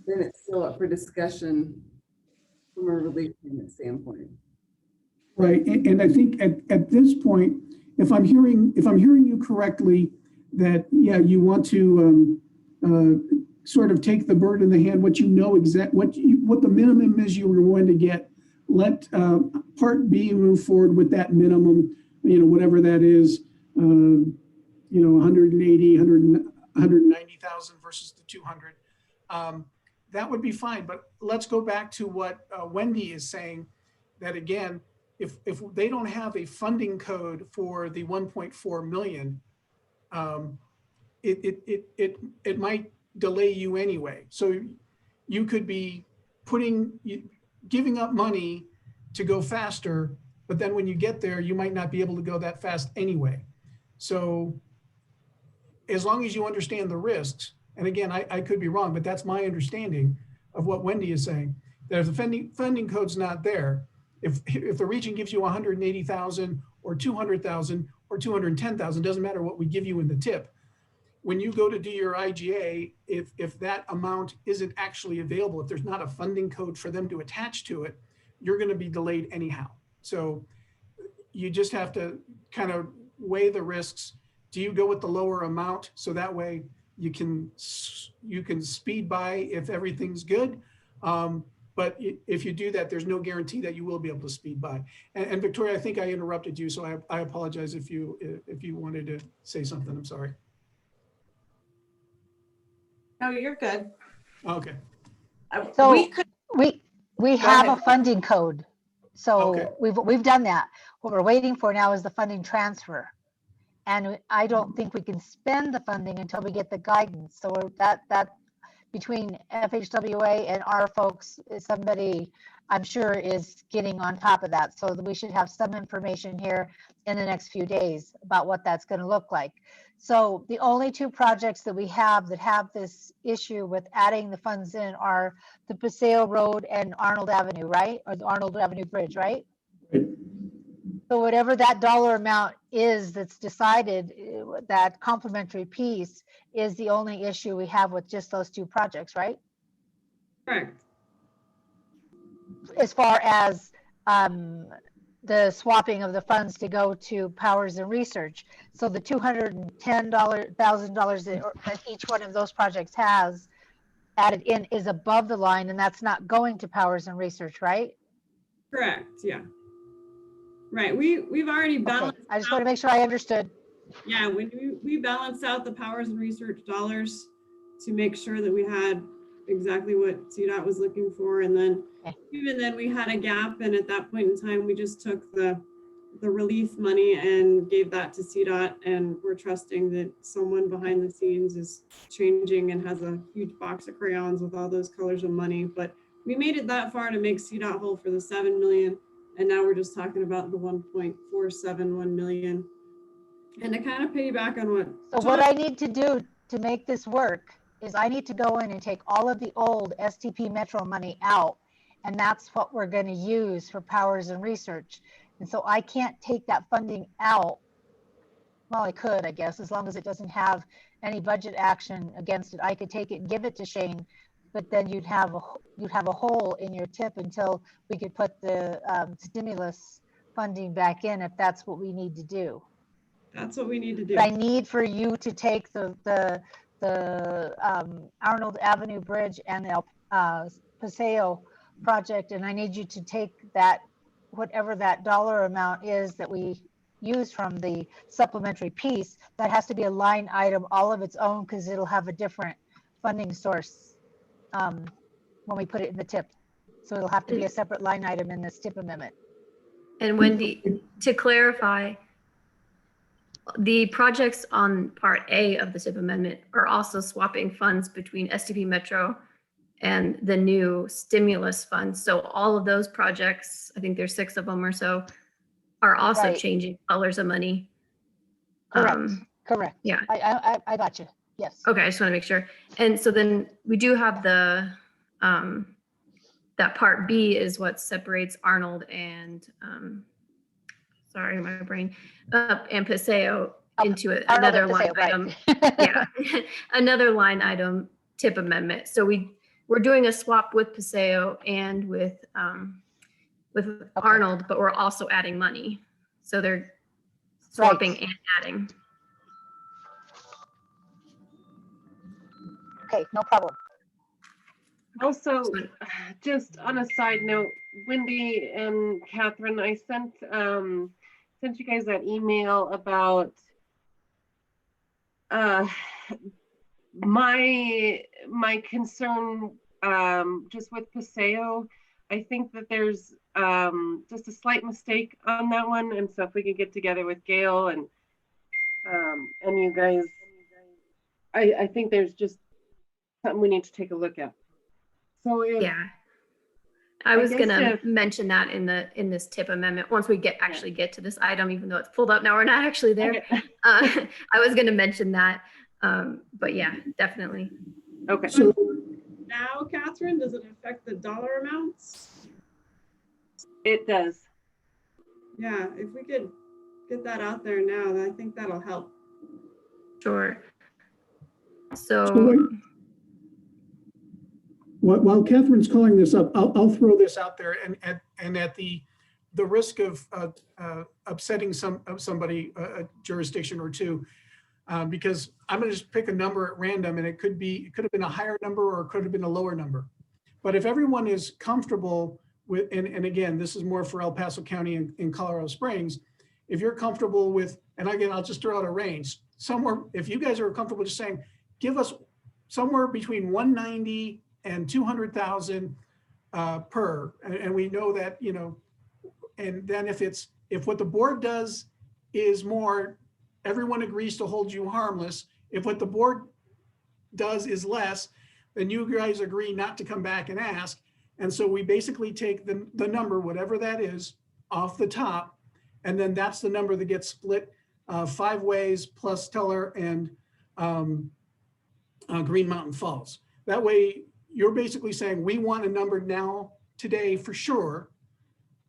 then it's still up for discussion from a relief payment standpoint. Right, and I think at this point, if I'm hearing you correctly, that, yeah, you want to sort of take the bird in the hand, what you know what the minimum is you were going to get, let part B move forward with that minimum, whatever that is, 180, 190,000 versus the 200. That would be fine, but let's go back to what Wendy is saying, that again, if they don't have a funding code for the 1.4 million, it might delay you anyway. So you could be giving up money to go faster, but then when you get there, you might not be able to go that fast anyway. So as long as you understand the risks, and again, I could be wrong, but that's my understanding of what Wendy is saying, that if the funding code's not there, if the region gives you 180,000 or 200,000 or 210,000, doesn't matter what we give you in the tip. When you go to do your IGA, if that amount isn't actually available, if there's not a funding code for them to attach to it, you're going to be delayed anyhow. So you just have to kind of weigh the risks. Do you go with the lower amount so that way you can speed by if everything's good? But if you do that, there's no guarantee that you will be able to speed by. And Victoria, I think I interrupted you, so I apologize if you wanted to say something. I'm sorry. No, you're good. Okay. So we have ahead. a funding code. So Okay. we've done that. What we're waiting for now is the funding transfer. And I don't think we can spend the funding until we get the guidance. So that between FHWA and our folks, somebody I'm sure is getting on top of that. So that we should have some information here in the next few days about what that's going to look like. So the only 2 projects that we have that have this issue with adding the funds in are the Paseo Road and Arnold Avenue, right? Or the Arnold Avenue Bridge, right? Right. So whatever that dollar amount is that's decided, that complementary piece is the only issue we have with just those 2 projects, right? Correct. As far as the swapping of the funds to go to powers and research. So the $210,000 that each one of those projects has added in is above the line, and that's not going to powers and research, right? Correct. Yeah. Right. We've already balanced. Okay. I just want to make sure I understood. Yeah, when we balanced out the powers and research dollars to make sure that we had exactly what CDOT was looking for. And then even then we had a gap. And at that point in time, we just took the relief money and gave that to CDOT. And we're trusting that someone behind the scenes is changing and has a huge box of crayons with all those colors of money. But we made it that far to make CDOT whole for the 7 million. And now we're just talking about the 1.471 million. And to kind of piggyback on what. So what I need to do to make this work is I need to go in and take all of the old STP Metro money out. And that's what we're going to use for powers and research. And so I can't take that funding out. Well, I could, I guess, as long as it doesn't have any budget action against it. I could take it and give it to Shane, but then you'd have a hole in your tip until we could put the stimulus funding back in, if that's what we need to do. That's what we need to do. But I need for you to take the Arnold Avenue Bridge and the Paseo project, and I need you to take that, whatever that dollar amount is that we use from the supplementary piece, that has to be a line item all of its own, because it'll have a different funding source when we put it in the tip. So it'll have to be a separate line item in this tip amendment. And Wendy, to clarify, the projects on part A of the tip amendment are also swapping funds between STP Metro and the new stimulus funds. So all of those projects, I think there's 6 of them or so, are also Right. changing colors of money. Correct. Correct. Yeah. I got you. Yes. Okay, I just want to make sure. And so then we do have the that part B is what separates Arnold and sorry, my brain, and Paseo into Arnold another and line Paseo, item. right. Yeah, another line item tip amendment. So we're doing a swap with Paseo and with Arnold, but we're also adding money. So they're swapping and adding. Okay, no problem. Also, just on a side note, Wendy and Catherine, I sent you guys that email about my concern just with Paseo. I think that there's just a slight mistake on that one, and so if we could get together with Gail and you guys, I think there's just something we need to take a look at. So yeah, I was gonna mention that in this tip amendment once we actually get to this item, even though it's pulled up now, we're not actually there. Okay. I was gonna mention that, but yeah, definitely. Okay. So Now, Catherine, does it affect the dollar amounts? It does. Yeah, if we could get that out there now, then I think that'll help. Sure. So while Catherine's calling this up, I'll throw this out there, and at the risk of upsetting somebody, a jurisdiction or two, because I'm going to just pick a number at random, and it could have been a higher number or it could have been a lower number. But if everyone is comfortable with, and again, this is more for El Paso County and Colorado Springs, if you're comfortable with, and again, I'll just throw out a range somewhere. If you guys are comfortable just saying, give us somewhere between 190 and 200,000 per, and we know that, you know, and then if what the board does is more, everyone agrees to hold you harmless. If what the board does is less, then you guys agree not to come back and ask. And so we basically take the number, whatever that is, off the top, and then that's the number that gets split 5 ways plus Teller and Green Mountain Falls. That way, you're basically saying, we want a number now, today, for sure.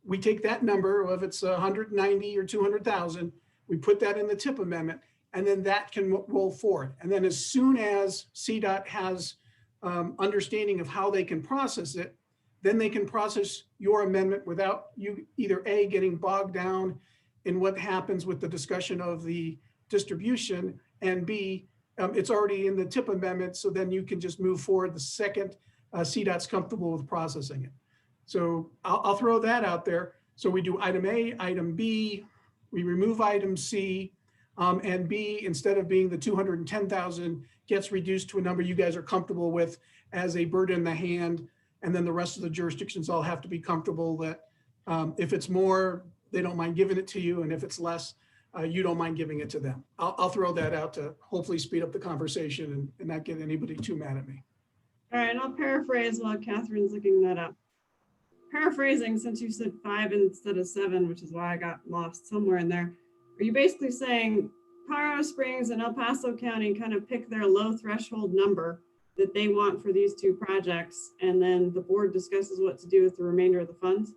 We take that number, if it's 190 or 200,000, we put that in the tip amendment, and then that can roll forward. And then as soon as CDOT has understanding of how they can process it, then they can process your amendment without you either A, getting bogged down in what happens with the discussion of the distribution, and B, it's already in the tip amendment, so then you can just move forward the second CDOT's comfortable with processing it. So I'll throw that out there. So we do item A, item B, we remove item C, and B, instead of being the 210,000, gets reduced to a number you guys are comfortable with as a bird in the hand. And then the rest of the jurisdictions all have to be comfortable that if it's more, they don't mind giving it to you. And if it's less, you don't mind giving it to them. I'll throw that out to hopefully speed up the conversation and not get anybody too mad at me. All right, and I'll paraphrase while Catherine's looking that up. Paraphrasing, since you said 5 instead of 7, which is why I got lost somewhere in there, are you basically saying Colorado Springs and El Paso County kind of pick their low threshold number that they want for these 2 projects, and then the board discusses what to do with the remainder of the funds?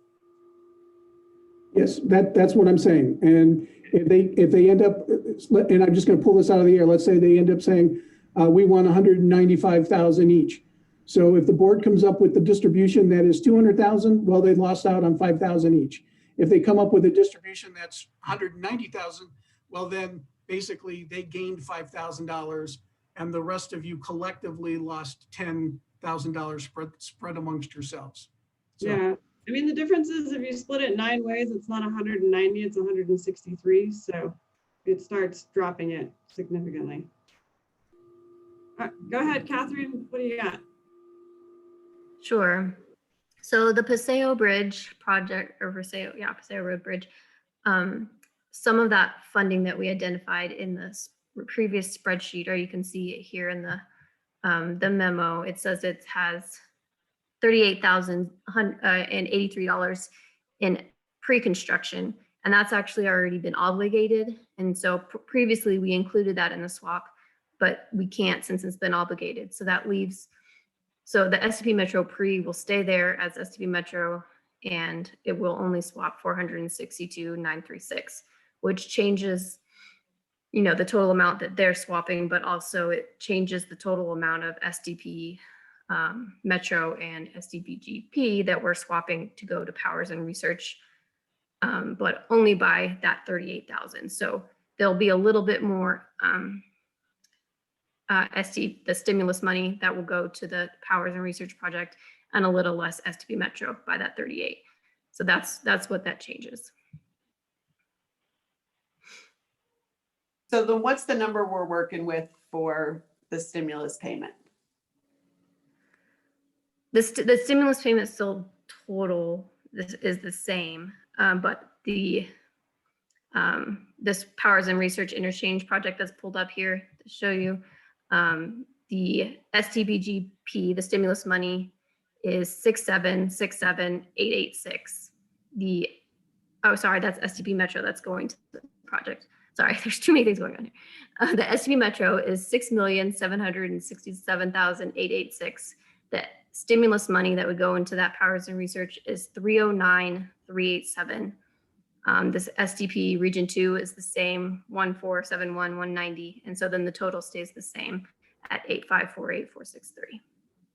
Yes, that's what I'm saying. And if they end up, and I'm just going to pull this out of the air, let's say they end up saying, we want 195,000 each. So if the board comes up with the distribution that is 200,000, well, they lost out on 5,000 each. If they come up with a distribution that's 190,000, well, then basically they gained $5,000 and the rest of you collectively lost $10,000 spread amongst yourselves. So, Yeah, I mean, the difference is if you split it 9 ways, it's not 190, it's 163. So it starts dropping it significantly. Go ahead, Catherine, what do you got? Sure. So the Paseo Bridge project, or Paseo Road Bridge, some of that funding that we identified in the previous spreadsheet, or you can see it here in the memo, it says it has $38,083 in pre-construction, and that's actually already been obligated. And so previously we included that in the swap, but we can't since it's been obligated. So that leaves, so the STP Metro pre will stay there as STP Metro, and it will only swap 462,936, which changes, you know, the total amount that they're swapping, but also it changes the total amount of STP Metro and STPGP that we're swapping to go to powers and research, but only by that 38,000. So there'll be a little bit more the stimulus money that will go to the powers and research project, and a little less STP Metro by that 38. So that's what that changes. So then what's the number we're working with for the stimulus payment? The stimulus payment still total is the same, but the this powers and research interchange project that's pulled up here to show you, the STPGP, the stimulus money, is 6767886. Sorry, that's STP Metro that's going to the project. Sorry, there's too many things going on here. The STP Metro is 6,767,886. The stimulus money that would go into that powers and research is 309,387. This STP Region 2 is the same, 1471190, and so then the total stays the same at 8548463.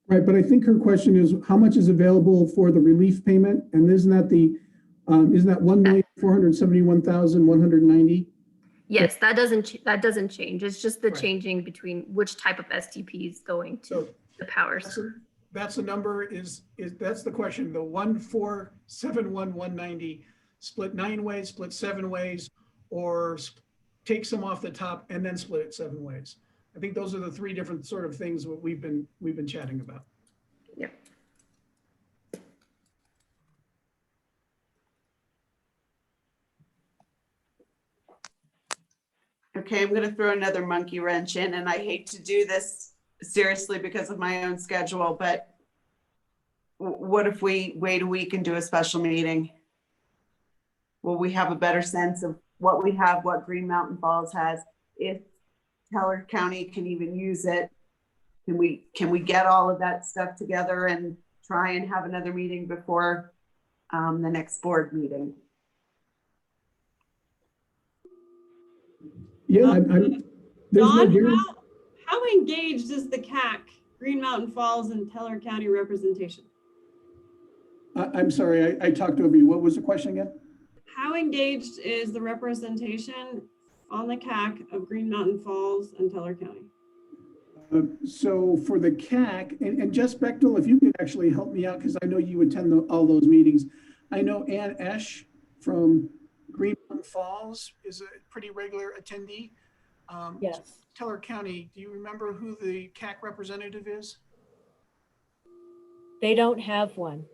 right, but I think her question is how much is available for the relief payment, and isn't that 1,471,190? Yes, that doesn't change. It's just the Right. changing between which type of STP is going to the powers. That's the number that's the question. The 1,471,190 split 9 ways, split 7 ways, or take some off the top and then split it 7 ways. I think those are the 3 different sort of things that we've been chatting about. Yep. Okay, I'm going to throw another monkey wrench in, and I hate to do this seriously because of my own schedule, but what if we wait a week and do a special meeting? Will we have a better sense of what we have, what Green Mountain Falls has, if Teller County can even use it? Can we get all of that stuff together and try and have another meeting before the next board meeting? Yeah, Don, how engaged is the CAC, Green Mountain Falls and Teller County representation? I'm sorry, I talked over you. What was the question again? How engaged is the representation on the CAC of Green Mountain Falls and Teller County? So for the CAC, and Jess Bechtel, if you could actually help me out, because I know you attend all those meetings. I know Ann Esch from Green Mountain Falls is a pretty regular attendee. Yes. Teller County, do you remember who the CAC representative is? They don't have one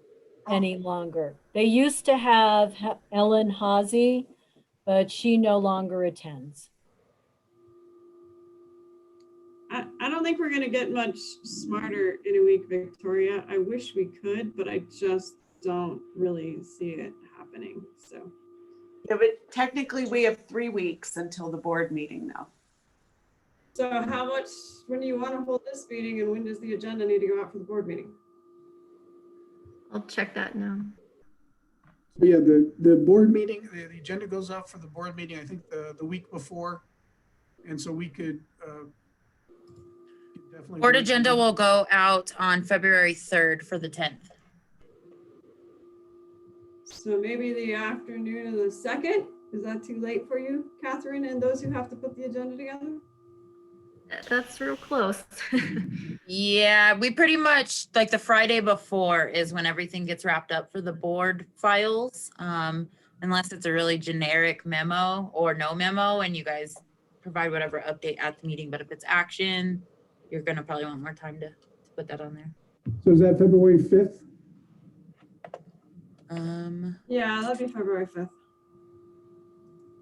any longer. They used to have Ellen Hazy, but she no longer attends. I don't think we're going to get much smarter in a week, Victoria. I wish we could, but I just don't really see it happening. So, yeah, but technically we have 3 weeks until the board meeting now. So when do you want to hold this meeting, and when does the agenda need to go out for the board meeting? I'll check that now. Yeah, the board meeting, the agenda goes out for the board meeting, I think the week before. And so we could definitely. Board agenda will go out on February 3rd for the 10th. So maybe the afternoon of the 2nd, is that too late for you, Catherine, and those who have to put the agenda together? That's real close. Yeah, we pretty much, like the Friday before is when everything gets wrapped up for the board files. Unless it's a really generic memo or no memo and you guys provide whatever update at the meeting. But if it's action, you're gonna probably want more time to put that on there. So is that February 5th? Yeah, that'd be February 5th.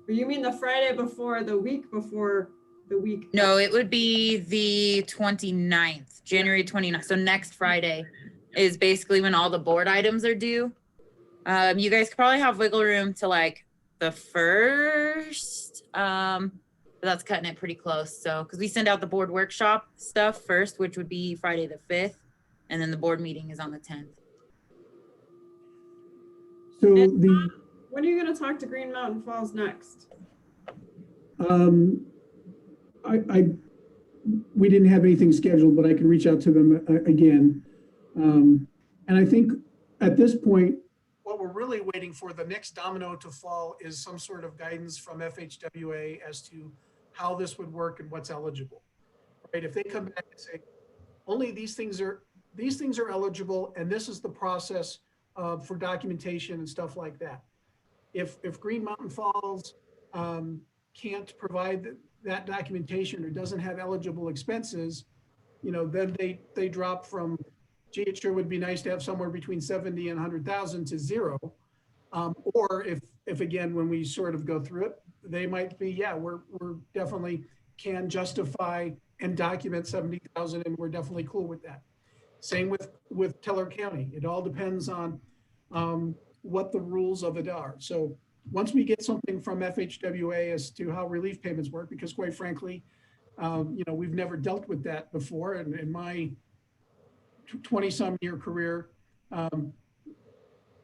Or you mean the Friday before, the week before the week? No, it would be the 29th, January 29th. So next Friday is basically when all the board items are due. You guys could probably have wiggle room to like the 1st. But that's cutting it pretty close. So, because we send out the board workshop stuff first, which would be Friday the 5th. And then the board meeting is on the 10th. So the, When are you going to talk to Green Mountain Falls next? we didn't have anything scheduled, but I can reach out to them again. And I think at this point, What we're really waiting for, the next domino to fall, is some sort of guidance from FHWA as to how this would work and what's eligible. Right? If they come back and say, only these things are eligible, and this is the process for documentation and stuff like that. If Green Mountain Falls can't provide that documentation or doesn't have eligible expenses, then they drop from, gee, it sure would be nice to have somewhere between 70 and 100,000 to zero. Or if again, when we sort of go through it, they might be, yeah, we're definitely can justify and document 70,000, and we're definitely cool with that. Same with Teller County. It all depends on what the rules of it are. So once we get something from FHWA as to how relief payments work, because quite frankly, we've never dealt with that before. And in my 20-some year career,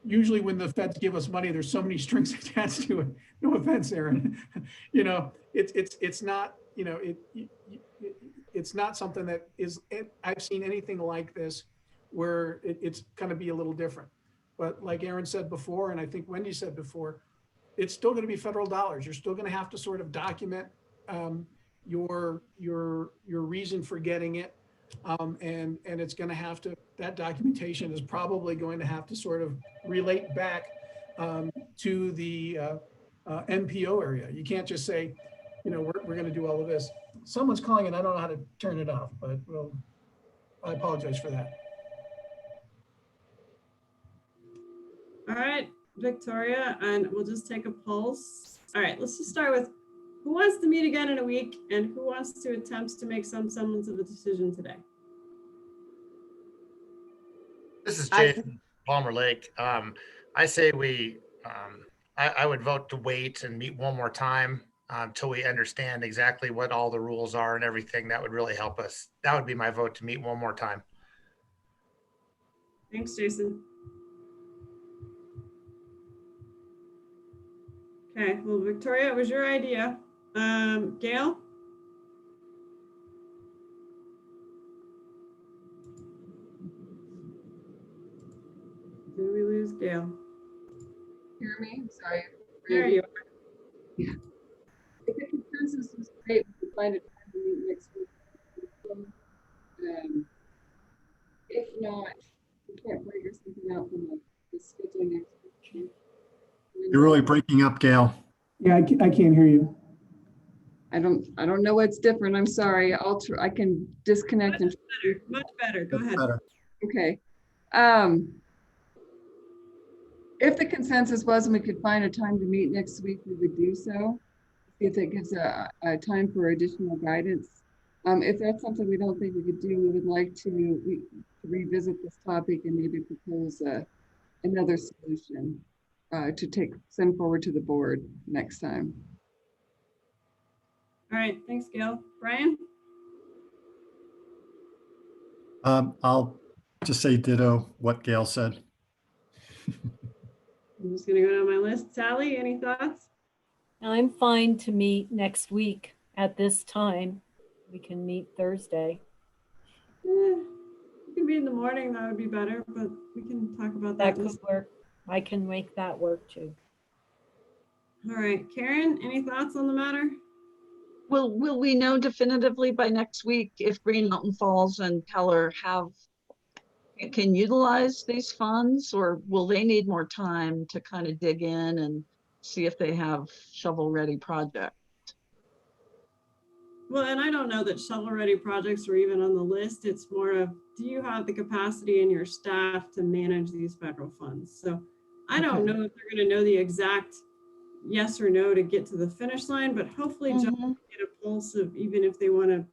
usually when the feds give us money, there's so many strings attached to it. No offense, Aaron. It's not, it's not something that is, I've seen anything like this where it's going to be a little different. But like Aaron said before, and I think Wendy said before, it's still going to be federal dollars. You're still going to have to sort of document your reason for getting it. And it's going to have to, that documentation is probably going to have to sort of relate back to the NPO area. You can't just say, we're going to do all of this. Someone's calling and I don't know how to turn it off, but well, I apologize for that. All right, Victoria, and we'll just take a pulse. All right, let's just start with who wants to meet again in a week and who wants to attempt to make some semblance of a decision today? This is Jason Palmer Lake. I say I would vote to wait and meet one more time until we understand exactly what all the rules are and everything. That would really help us. That would be my vote, to meet one more time. Thanks, Jason. Okay, well, Victoria, it was your idea. Gail? Did we lose Gail? Hear me? I'm sorry. There you are. Yeah. If the consensus was great, we could find a time to meet next week. If not, we can't figure something out from the schedule next week. You're really breaking up, Gail. yeah, I can't hear you. I don't know what's different. I'm sorry. I can disconnect and Much better. Go ahead. Better. okay. If the consensus was and we could find a time to meet next week, we would do so. If it gives a time for additional guidance. If that's something we don't think we could do, we would like to revisit this topic and maybe propose another solution to send forward to the board next time. All right, thanks, Gail. Brian? I'll just say ditto what Gail said. I'm just gonna go down my list. Sally, any thoughts? I'm fine to meet next week at this time. We can meet Thursday. It can be in the morning, that would be better, but we can talk about that. That could work. I can make that work too. All right, Karen, any thoughts on the matter? Will we know definitively by next week if Green Mountain Falls and Keller can utilize these funds, or will they need more time to kind of dig in and see if they have shovel-ready project? Well, and I don't know that shovel-ready projects are even on the list. It's more of, do you have the capacity in your staff to manage these federal funds? So I don't know if they're going to know the exact yes or no to get to the finish line, but hopefully John will get a pulse of even if they want to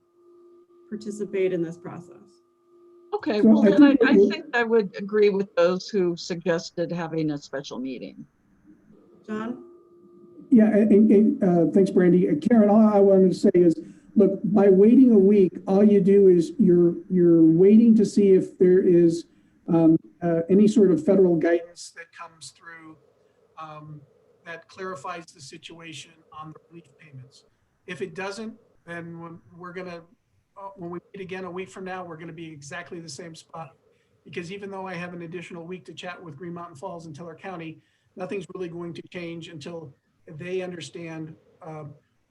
participate in this process. Okay, Well, well, I then I think think I would agree with those who suggested having a special meeting. John? Yeah, thanks, Brandy. Karen, all I wanted to say is, look, by waiting a week, all you do is you're waiting to see if there is any sort of federal guidance That comes through that clarifies the situation on the relief payments. If it doesn't, then we're gonna, when we meet again a week from now, we're gonna be exactly the same spot. Because even though I have an additional week to chat with Green Mountain Falls and Teller County, nothing's really going to change until they understand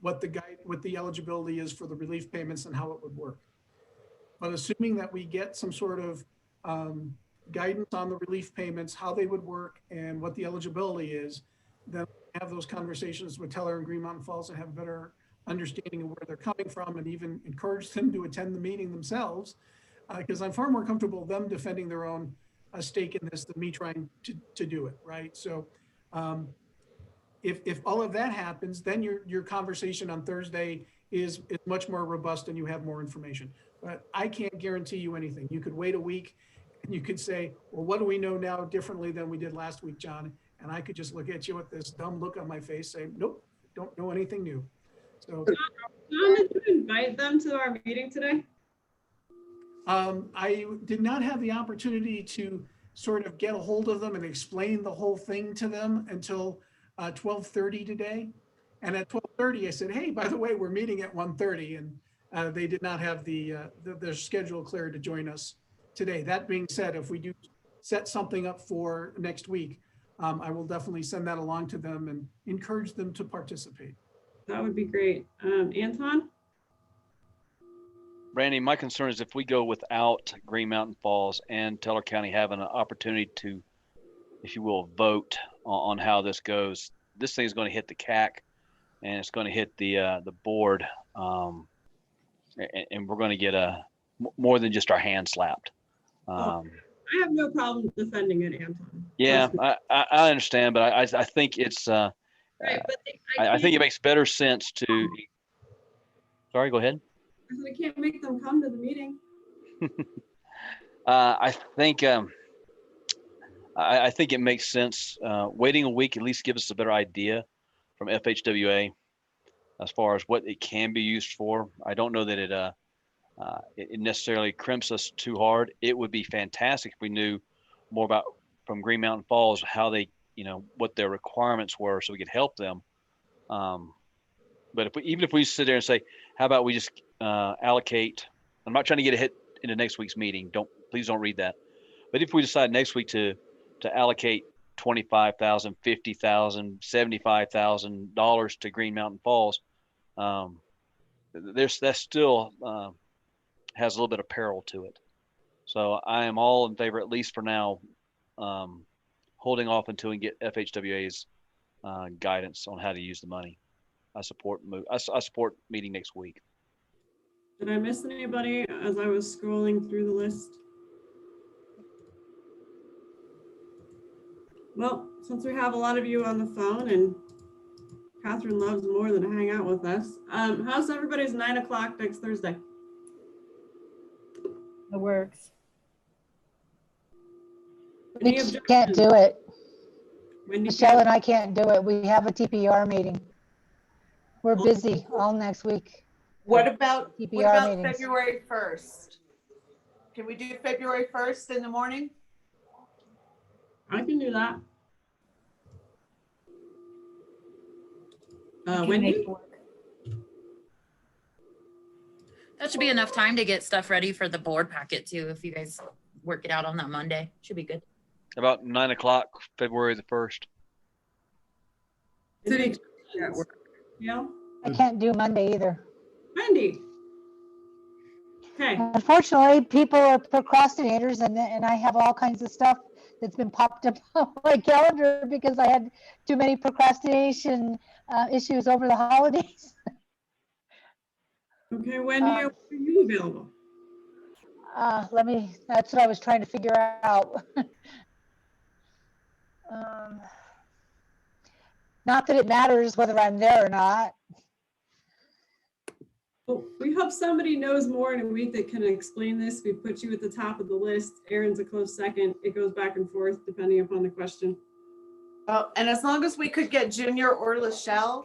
what the eligibility is for the relief payments and how it would work. But assuming that we get some sort of guidance on the relief payments, how they would work and what the eligibility is, then have those conversations with Teller and Green Mountain Falls and have a better understanding of where they're coming from, and even encourage them to attend the meeting themselves. Because I'm far more comfortable them defending their own stake in this than me trying to do it, right? So if all of that happens, then your conversation on Thursday is much more robust and you have more information. But I can't guarantee you anything. You could wait a week and you could say, well, what do we know now differently than we did last week, John? And I could just look at you with this dumb look on my face saying, nope, don't know anything new. So John, did you invite them to our meeting today? I did not have the opportunity to sort of get a hold of them and explain the whole thing to them until 12:30 today. And at 12:30, I said, hey, by the way, we're meeting at 1:30, and they did not have their schedule cleared to join us today. That being said, if we do set something up for next week, I will definitely send that along to them and encourage them to participate. That would be great. Anton? Brandy, my concern is if we go without Green Mountain Falls and Teller County having an opportunity to, if you will, vote on how this goes, this thing is going to hit the CAC and it's going to hit the board, and we're going to get more than just our hand slapped. I have no problem defending it, Anton. Yeah, I understand, but I think it's Right, but I think it makes better sense to. Sorry, go ahead. I can't make them come to the meeting. I think it makes sense. Waiting a week at least gives us a better idea from FHWA as far as what it can be used for. I don't know that it necessarily crimps us too hard. It would be fantastic if we knew more about from Green Mountain Falls how they, what their requirements were, so we could help them. But even if we sit there and say, how about we just allocate? I'm not trying to get ahead into next week's meeting. Please don't read that. But if we decide next week to allocate $25,000, $50,000, $75,000 to Green Mountain Falls, that still has a little bit of peril to it. So I am all in favor, at least for now, holding off until we get FHWA's guidance on how to use the money. I support meeting next week. Did I miss anybody as I was scrolling through the list? Well, since we have a lot of you on the phone and Catherine loves more than to hang out with us, how's everybody's 9 o'clock next Thursday? It works. Any We objections? can't do it. Wendy Michelle can't? and I can't do it. We have a TPR meeting. We're busy all next week. What about TPR meetings. February 1st? Can we do February 1st in the morning? I can do that. I can Wendy? make it work. That should be enough time to get stuff ready for the board packet too, if you guys work it out on that Monday. Should be good. About 9 o'clock, February the 1st. City at work. Yeah, I can't do Monday either. Wendy. Okay, Unfortunately, people are procrastinators and I have all kinds of stuff that's been popped up on my calendar because I had too many procrastination issues over the holidays. okay, Wendy, are you available? That's what I was trying to figure out. Not that it matters whether I'm there or not. Well, we hope somebody knows more in a week that can explain this. We put you at the top of the list. Aaron's a close second. It goes back and forth depending upon the question. And as long as we could get Junior or Lachelle,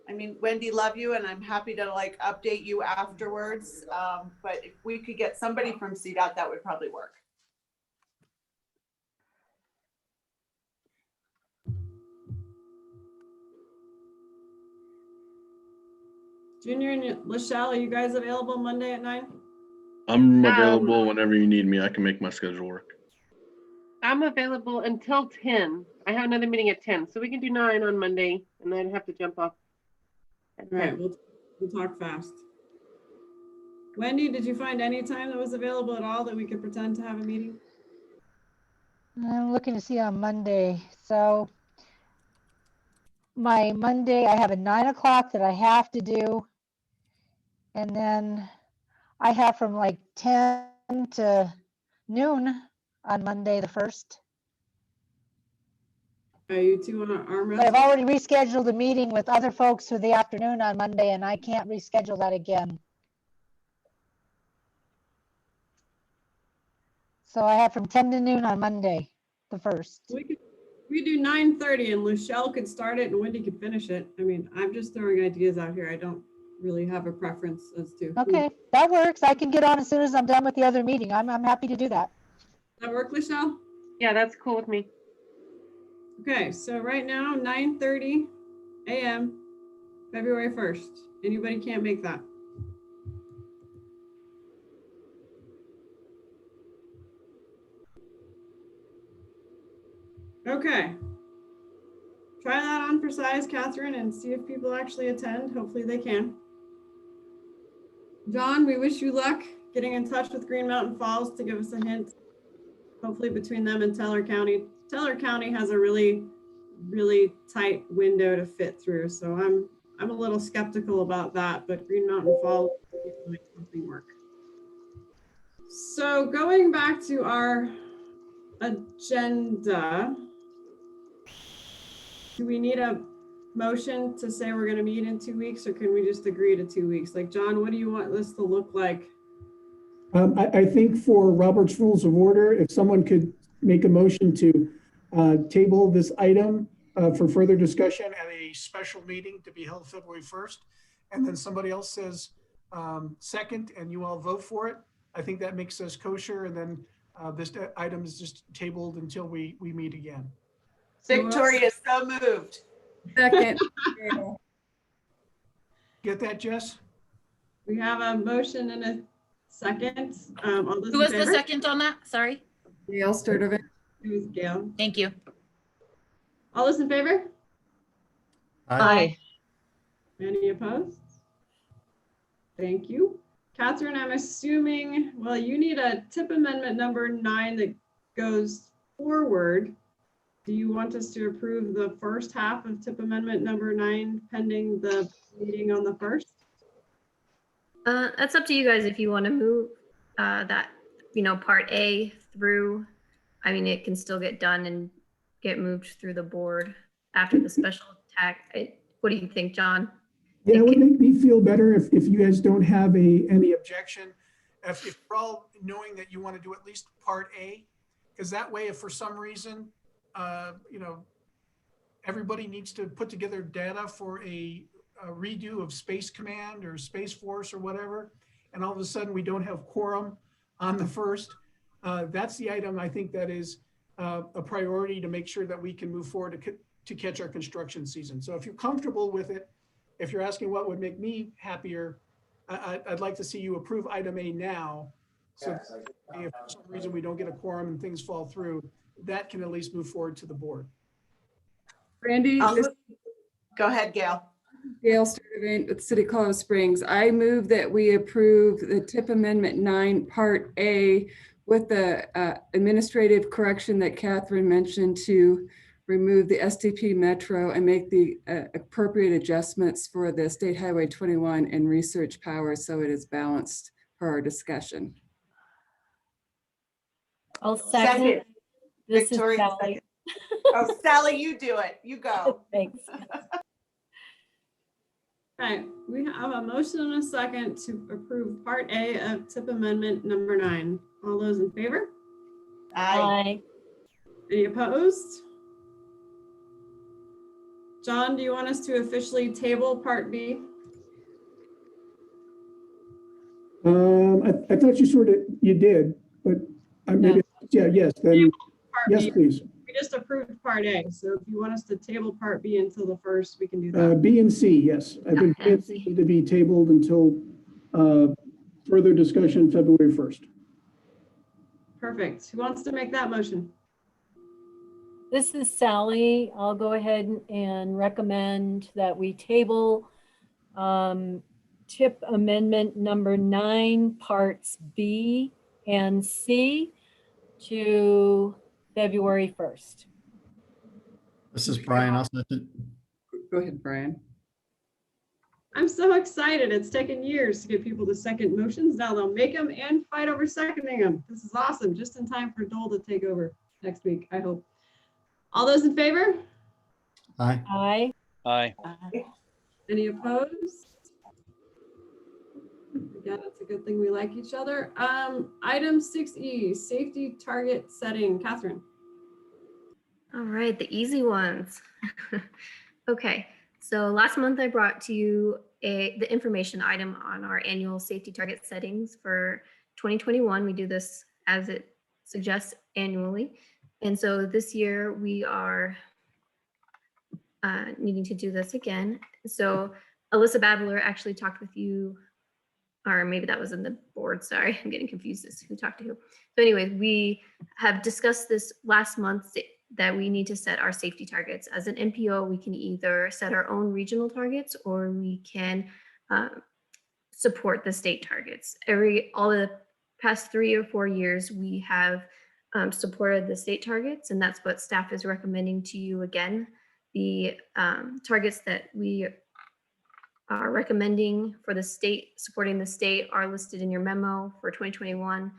I mean, Wendy, love you, and I'm happy to like update you afterwards. But if we could get somebody from CDOT, that would probably work. Junior and Lachelle, are you guys available Monday at 9? I'm available whenever you need me. I can make my schedule work. I'm available until 10. I have another meeting at 10, so we can do 9 on Monday, and then have to jump off. All right, we'll talk fast. Wendy, did you find any time that was available at all that we could pretend to have a meeting? I'm looking to see on Monday. So my Monday, I have a 9 o'clock that I have to do. And then I have from like 10 to noon on Monday, the 1st. Are you two on our arm But I've wrestle? already rescheduled a meeting with other folks for the afternoon on Monday and I can't reschedule that again. So I have from 10 to noon on Monday, the 1st. We do 9:30 and Lachelle could start it and Wendy could finish it. I mean, I'm just throwing ideas out here. I don't really have a preference as to. Okay, that works. I can get on as soon as I'm done with the other meeting. I'm happy to do that. Does that work, Lachelle? Yeah, that's cool with me. Okay, so right now, 9:30 a.m., February 1st. Anybody can't make that? Okay. Try that on for size, Catherine, and see if people actually attend. Hopefully they can. John, we wish you luck getting in touch with Green Mountain Falls to give us a hint. Hopefully between them and Teller County. Teller County has a really tight window to fit through. So I'm a little skeptical about that, but Green Mountain Falls will make something work. So going back to our agenda, do we need a motion to say we're going to meet in 2 weeks, or can we just agree to 2 weeks? Like, John, what do you want this to look like? I think for Robert's Rules of Order, if someone could make a motion to table this item for further discussion at a special meeting to be held February 1st, and then somebody else says second and you all vote for it, I think that makes us kosher, and then this item is just tabled until we meet again. Victoria is so moved. Second. Get that, Jess? We have a motion and a second. Who was the second on that? Sorry. Gail Sturdivant. It was Gail. Thank you. All those in favor? Aye. Any opposed? Thank you. Catherine, I'm assuming, well, you need a tip amendment number 9 that goes forward. Do you want us to approve the first half of tip amendment number 9 pending the meeting on the 1st? That's up to you guys if you want to move that, part A through. I mean, it can still get done and get moved through the board after the special attack. What do you think, John? Yeah, it would make me feel better if you guys don't have any objection. If you're all knowing that you want to do at least part A, because that way, if for some reason, everybody needs to put together data for a redo of Space Command or Space Force or whatever, and all of a sudden we don't have quorum on the 1st, that's the item I think that is a priority to make sure that we can move forward to catch our construction season. So if you're comfortable with it, if you're asking what would make me happier, I'd like to see you approve item A now. So if for some reason we don't get a quorum and things fall through, that can at least move forward to the board. Brandy, Go ahead, Gail. Gail Sturdivant with City of Colorado Springs. I move that we approve the TIP Amendment 9, Part A, with the administrative correction that Catherine mentioned to remove the SDP Metro and make the appropriate adjustments for the State Highway 21 and research powers so it is balanced for our discussion. I'll second. This Victoria, is Sally. Oh, Sally, you do it. You go. Thanks. Okay, we have a motion and a second to approve Part A of TIP Amendment number 9. All those in favor? Aye. Any opposed? John, do you want us to officially table Part B? I thought you did, but maybe, yes, then, Part yes, B. please. We just approved Part A, so if you want us to table Part B until the 1st, we can do that. B and C, yes. I think B and C need to be tabled until further discussion February 1st. Perfect. Who wants to make that motion? This is Sally. I'll go ahead and recommend that we table TIP Amendment number 9, Parts B and C to February 1st. This is Brian. I'll second. Go ahead, Brian. I'm so excited. It's taken years to get people to second motions. Now they'll make them and fight over seconding them. This is awesome. Just in time for Dole to take over next week, I hope. All those in favor? Aye. Aye. Aye. Any opposed? Yeah, that's a good thing we like each other. Item 6E, safety target setting. Catherine. All right, the easy ones. Okay, so last month I brought to you the information item on our annual safety target settings for 2021. We do this as it suggests annually. And so this year we are needing to do this again. So Alyssa Babler actually talked with you, or maybe that was in the board, sorry, I'm getting confused as who talked to who. So anyway, we have discussed this last month that we need to set our safety targets. As an NPO, we can either set our own regional targets or we can support the state targets. All the past 3 or 4 years, we have supported the state targets, and that's what staff is recommending to you again. The targets that we are recommending for the state, supporting the state, are listed in your memo for 2021.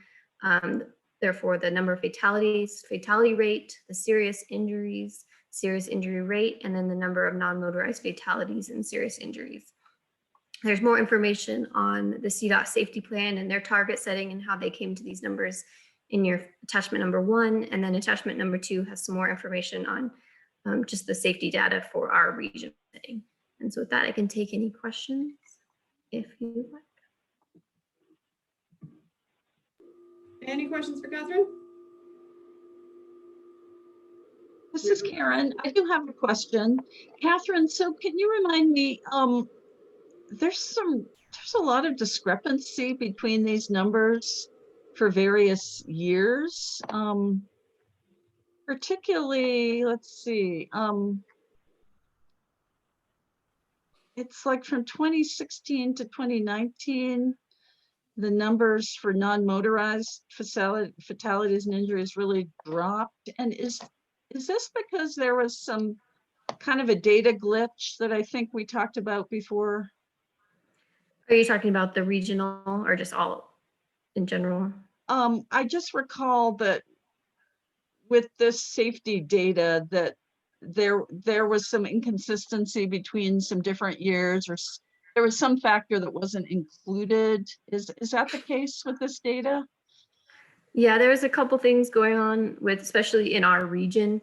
Therefore, the number of fatalities, fatality rate, the serious injuries, serious injury rate, and then the number of non-motorized fatalities and serious injuries. There's more information on the CDOT safety plan and their target setting and how they came to these numbers in your attachment number 1, and then attachment number 2 has some more information on just the safety data for our region setting. And so with that, I can take any questions if you would like. Any questions for Catherine? This is Karen. I do have a question. Catherine, so can you remind me, there's a lot of discrepancy between these numbers for various years. Particularly, let's see, it's like from 2016 to 2019, the numbers for non-motorized fatalities and injuries really dropped. And is this because there was some kind of a data glitch that I think we talked about before? Are you talking about the regional or just all in general? I just recall that with this safety data that there was some inconsistency between some different years, or there was some factor that wasn't included. Is that the case with this data? Yeah, there's a couple things going on with, especially in our region,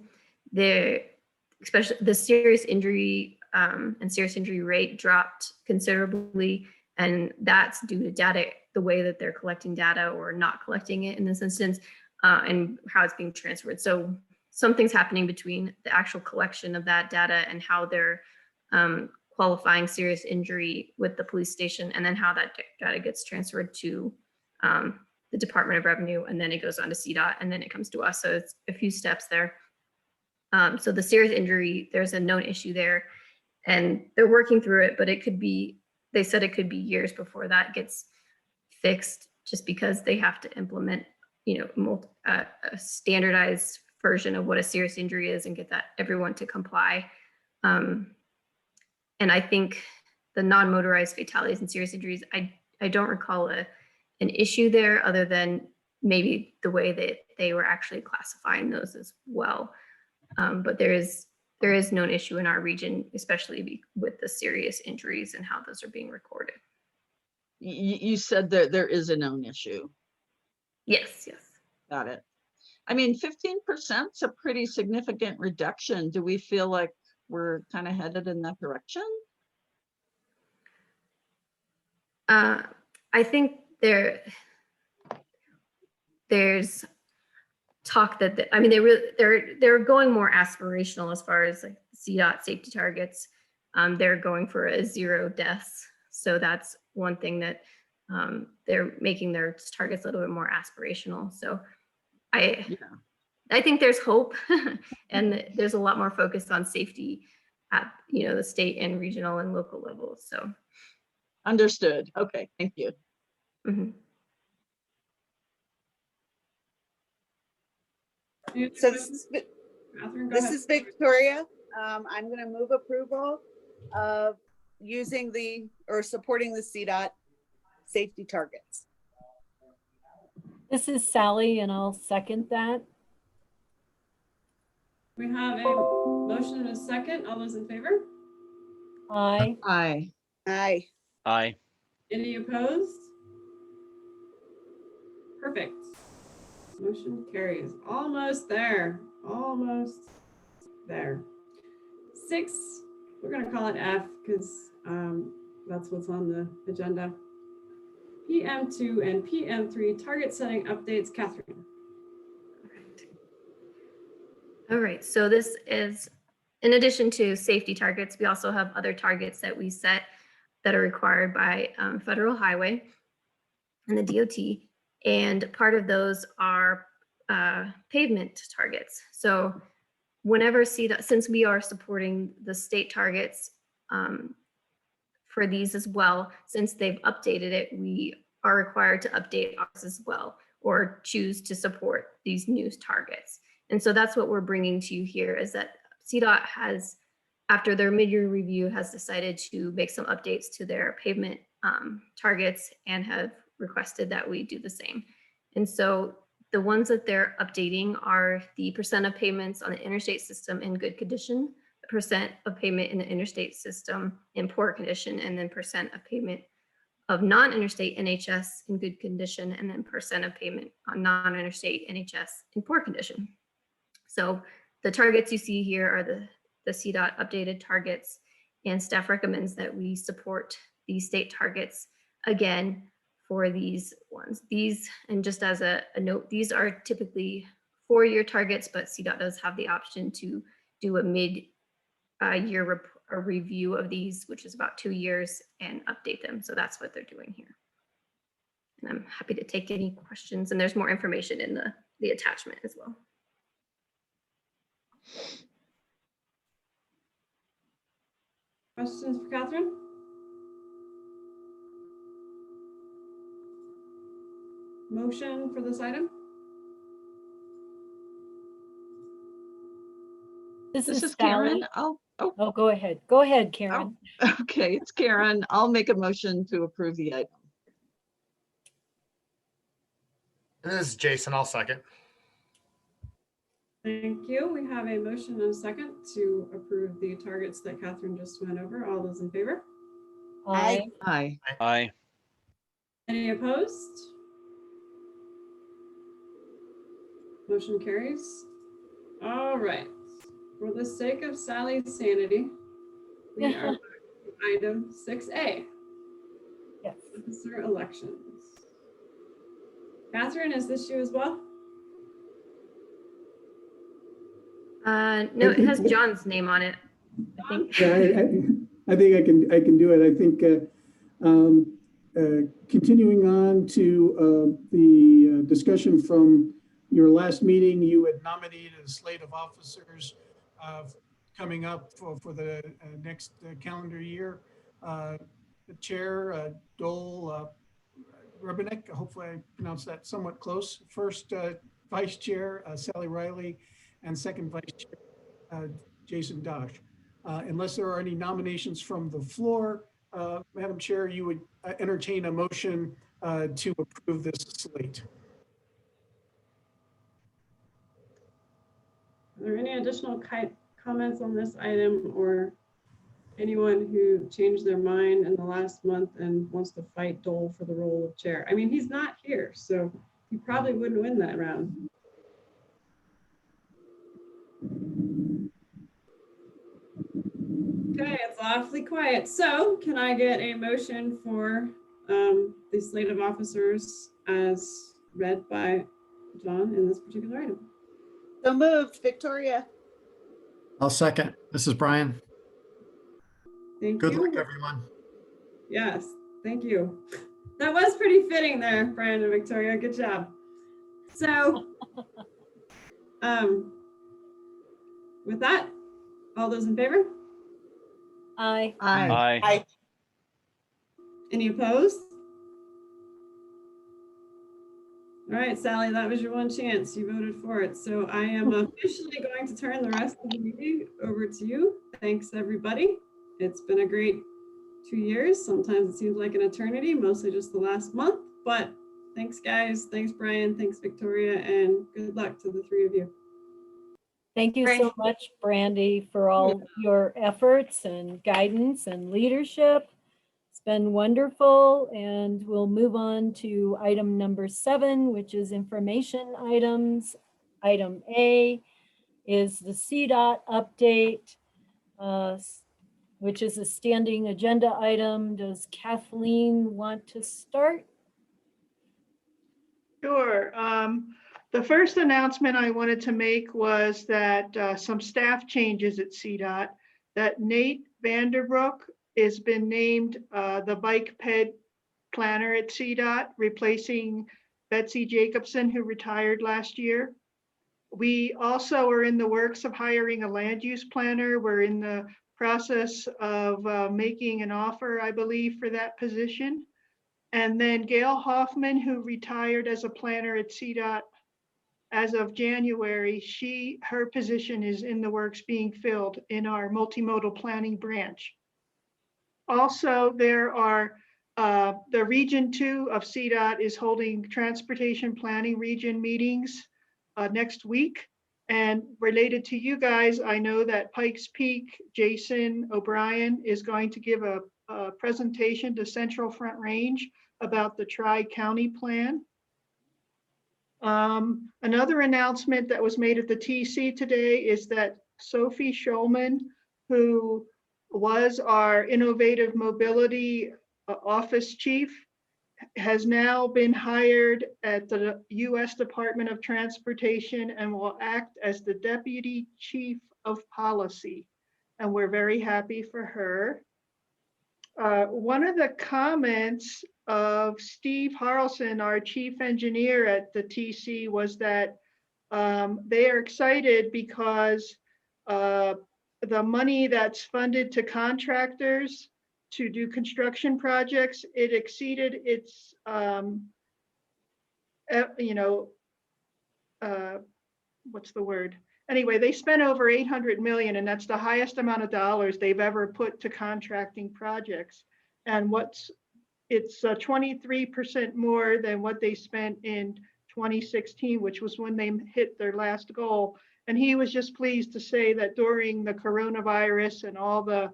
especially the serious injury and serious injury rate dropped considerably, and that's due to data, the way that they're collecting data or not collecting it in this instance, and how it's being transferred. So something's happening between the actual collection of that data and how they're qualifying serious injury with the police station, and then how that data gets transferred to the Department of Revenue, and then it goes on to CDOT, and then it comes to us. So it's a few steps there. So the serious injury, there's a known issue there, and they're working through it, but it could be, they said it could be years before that gets fixed, just because they have to implement, you know, a standardized version of what a serious injury is and get that everyone to comply. And I think the non-motorized fatalities and serious injuries, I don't recall an issue there, other than maybe the way that they were actually classifying those as well. But there is known issue in our region, especially with the serious injuries and how those are being recorded. You said that there is a known issue. Yes, yes. Got it. I mean, 15% is a pretty significant reduction. Do we feel like we're kind of headed in that direction? I think there's talk that I mean, they're going more aspirational as far as like CDOT safety targets. They're going for a 0 deaths. So that's one thing that they're making their targets a little bit more aspirational. So I think there's hope, and there's a lot more focus on safety at, you know, the state and regional and local levels. So understood. Okay, thank you. Mm-hmm. So this is Victoria. I'm going to move approval of using or supporting the CDOT safety targets. This is Sally, and I'll second that. We have a motion and a second. All those in favor? Aye. Aye. Aye. Aye. Any opposed? Perfect. Motion carries. Almost there. Almost there. 6, we're going to call it F because that's what's on the agenda. PM2 and PM3 target setting updates. Catherine. All right, so this is, in addition to safety targets, we also have other targets that we set that are required by federal highway and the DOT. And part of those are pavement targets. So whenever CDOT, since we are supporting the state targets for these as well, since they've updated it, we are required to update ours as well, or choose to support these new targets. And so that's what we're bringing to you here, is that CDOT has, after their mid-year review, has decided to make some updates to their pavement targets and have requested that we do the same. And so the ones that they're updating are the percent of pavements on the interstate system in good condition, the percent of pavement in the interstate system in poor condition, and then percent of pavement of non-interstate NHS in good condition, and then percent of pavement on non-interstate NHS in poor condition. So the targets you see here are the CDOT updated targets, and staff recommends that we support these state targets again for these ones. These, and just as a note, these are typically 4-year targets, but CDOT does have the option to do a mid-year review of these, which is about 2 years, and update them. So that's what they're doing here. And I'm happy to take any questions, and there's more information in the attachment as well. Questions for Catherine? Motion for this item? This is Karen. Sally. Oh, go ahead. Go ahead, Karen. Oh, okay, it's Karen. I'll make a motion to approve the item. This is Jason. I'll second. Thank you. We have a motion and a second to approve the targets that Catherine just went over. All those in favor? Aye. Aye. Aye. Any opposed? Motion carries. All right. For the sake of Sally's sanity, we are back to item 6A. Yes. Officer elections. Catherine, is this you as well? No, it has John's name on it, I think. Yeah, I think I can do it. I think continuing on to the discussion from your last meeting, you had nominated a slate of officers coming up for the next calendar year. The chair, Dole Rubinek, hopefully I pronounced that somewhat close. First vice chair, Sally Riley, and second vice chair, Jason Dosh. Unless there are any nominations from the floor, Madam Chair, you would entertain a motion to approve this slate. Are there any additional comments on this item, or anyone who changed their mind in the last month and wants to fight Dole for the role of chair? I mean, he's not here, so he probably wouldn't win that round. Okay, it's awfully quiet. So can I get a motion for the slate of officers as read by John in this particular item? So moved, Victoria. I'll second. This is Brian. Thank Good you. luck, everyone. Yes, thank you. That was pretty fitting there, Brian and Victoria. Good job. So, with that, all those in favor? Aye. Aye. Any opposed? All right, Sally, that was your one chance. You voted for it. So I am officially going to turn the rest of the meeting over to you. Thanks, everybody. It's been a great 2 years. Sometimes it seems like an eternity, mostly just the last month. But thanks, guys. Thanks, Brian. Thanks, Victoria. And good luck to the three of you. Thank you so much, Brandy, for all your efforts and guidance and leadership. It's been wonderful, and we'll move on to item number 7, which is information items. Item A is the CDOT update, which is a standing agenda item. Does Kathleen want to start? Sure. The first announcement I wanted to make was that some staff changes at CDOT, that Nate Vanderbrook has been named the bike ped planner at CDOT, replacing Betsy Jacobson, who retired last year. We also are in the works of hiring a land use planner. We're in the process of making an offer, I believe, for that position. And then Gail Hoffman, who retired as a planner at CDOT as of January, her position is in the works being filled in our multimodal planning branch. Also, there are the Region 2 of CDOT is holding transportation planning region meetings next week. And related to you guys, I know that Pikes Peak, Jason O'Brien is going to give a presentation to Central Front Range about the Tri-County plan. Another announcement that was made at the TC today is that Sophie Schulman, who was our innovative mobility office chief, has now been hired at the U.S. Department of Transportation and will act as the Deputy Chief of Policy. And we're very happy for her. One of the comments of Steve Harrelson, our chief engineer at the TC, was that they are excited because the money that's funded to contractors to do construction projects, it exceeded its, what's the word? Anyway, they spent over 800 million, and that's the highest amount of dollars they've ever put to contracting projects. And it's 23% more than what they spent in 2016, which was when they hit their last goal. And he was just pleased to say that during the coronavirus and all the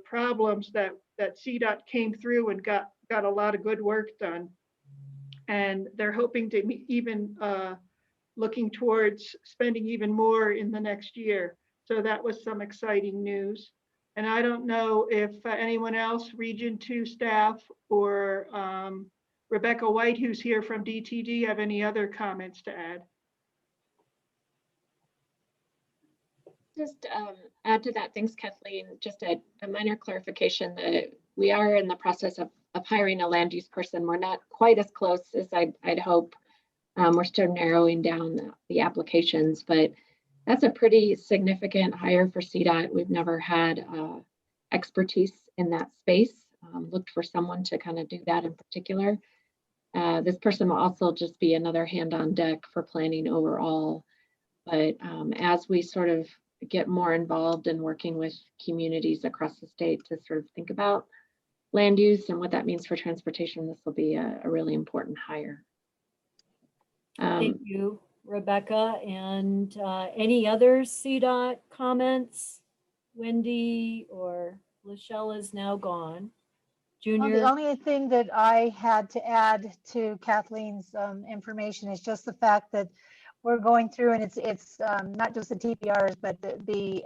problems that CDOT came through and got a lot of good work done. And they're hoping to even looking towards spending even more in the next year. So that was some exciting news. And I don't know if anyone else, Region 2 staff or Rebecca White, who's here from DTD, have any other comments to add? Just add to that. Thanks, Kathleen. Just a minor clarification that we are in the process of hiring a land use person. We're not quite as close as I'd hope. We're still narrowing down the applications, but that's a pretty significant hire for CDOT. We've never had expertise in that space. Looked for someone to kind of do that in particular. This person will also just be another hand on deck for planning overall. But as we sort of get more involved in working with communities across the state to sort of think about land use and what that means for transportation, this will be a really important hire. Thank you, Rebecca. And any other CDOT comments? Wendy or Lachelle is now gone. Well, Junior. the only thing that I had to add to Kathleen's information is just the fact that we're going through, and it's not just the TPRs, but the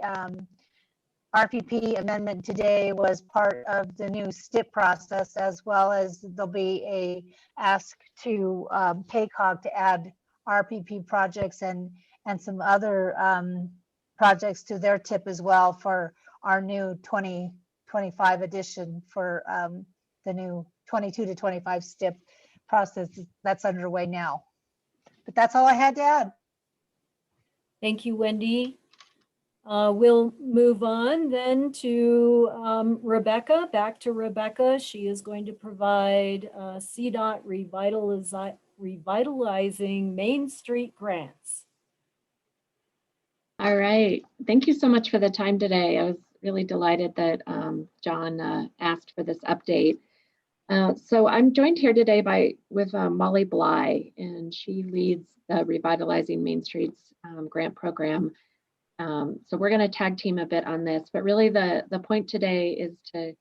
RPP amendment today was part of the new STIP process, as well as there'll be a ask to PACOG to add RPP projects and some other projects to their tip as well for our new 2025 edition for the new 22 to 25 STIP process that's underway now. But that's all I had to add. Thank you, Wendy. We'll move on then to Rebecca. Back to Rebecca. She is going to provide CDOT revitalizing Main Street grants. All right. Thank you so much for the time today. I was really delighted that John asked for this update. So I'm joined here today with Molly Bly, and she leads the Revitalizing Main Streets grant program. So we're going to tag team a bit on this, but really the point today is to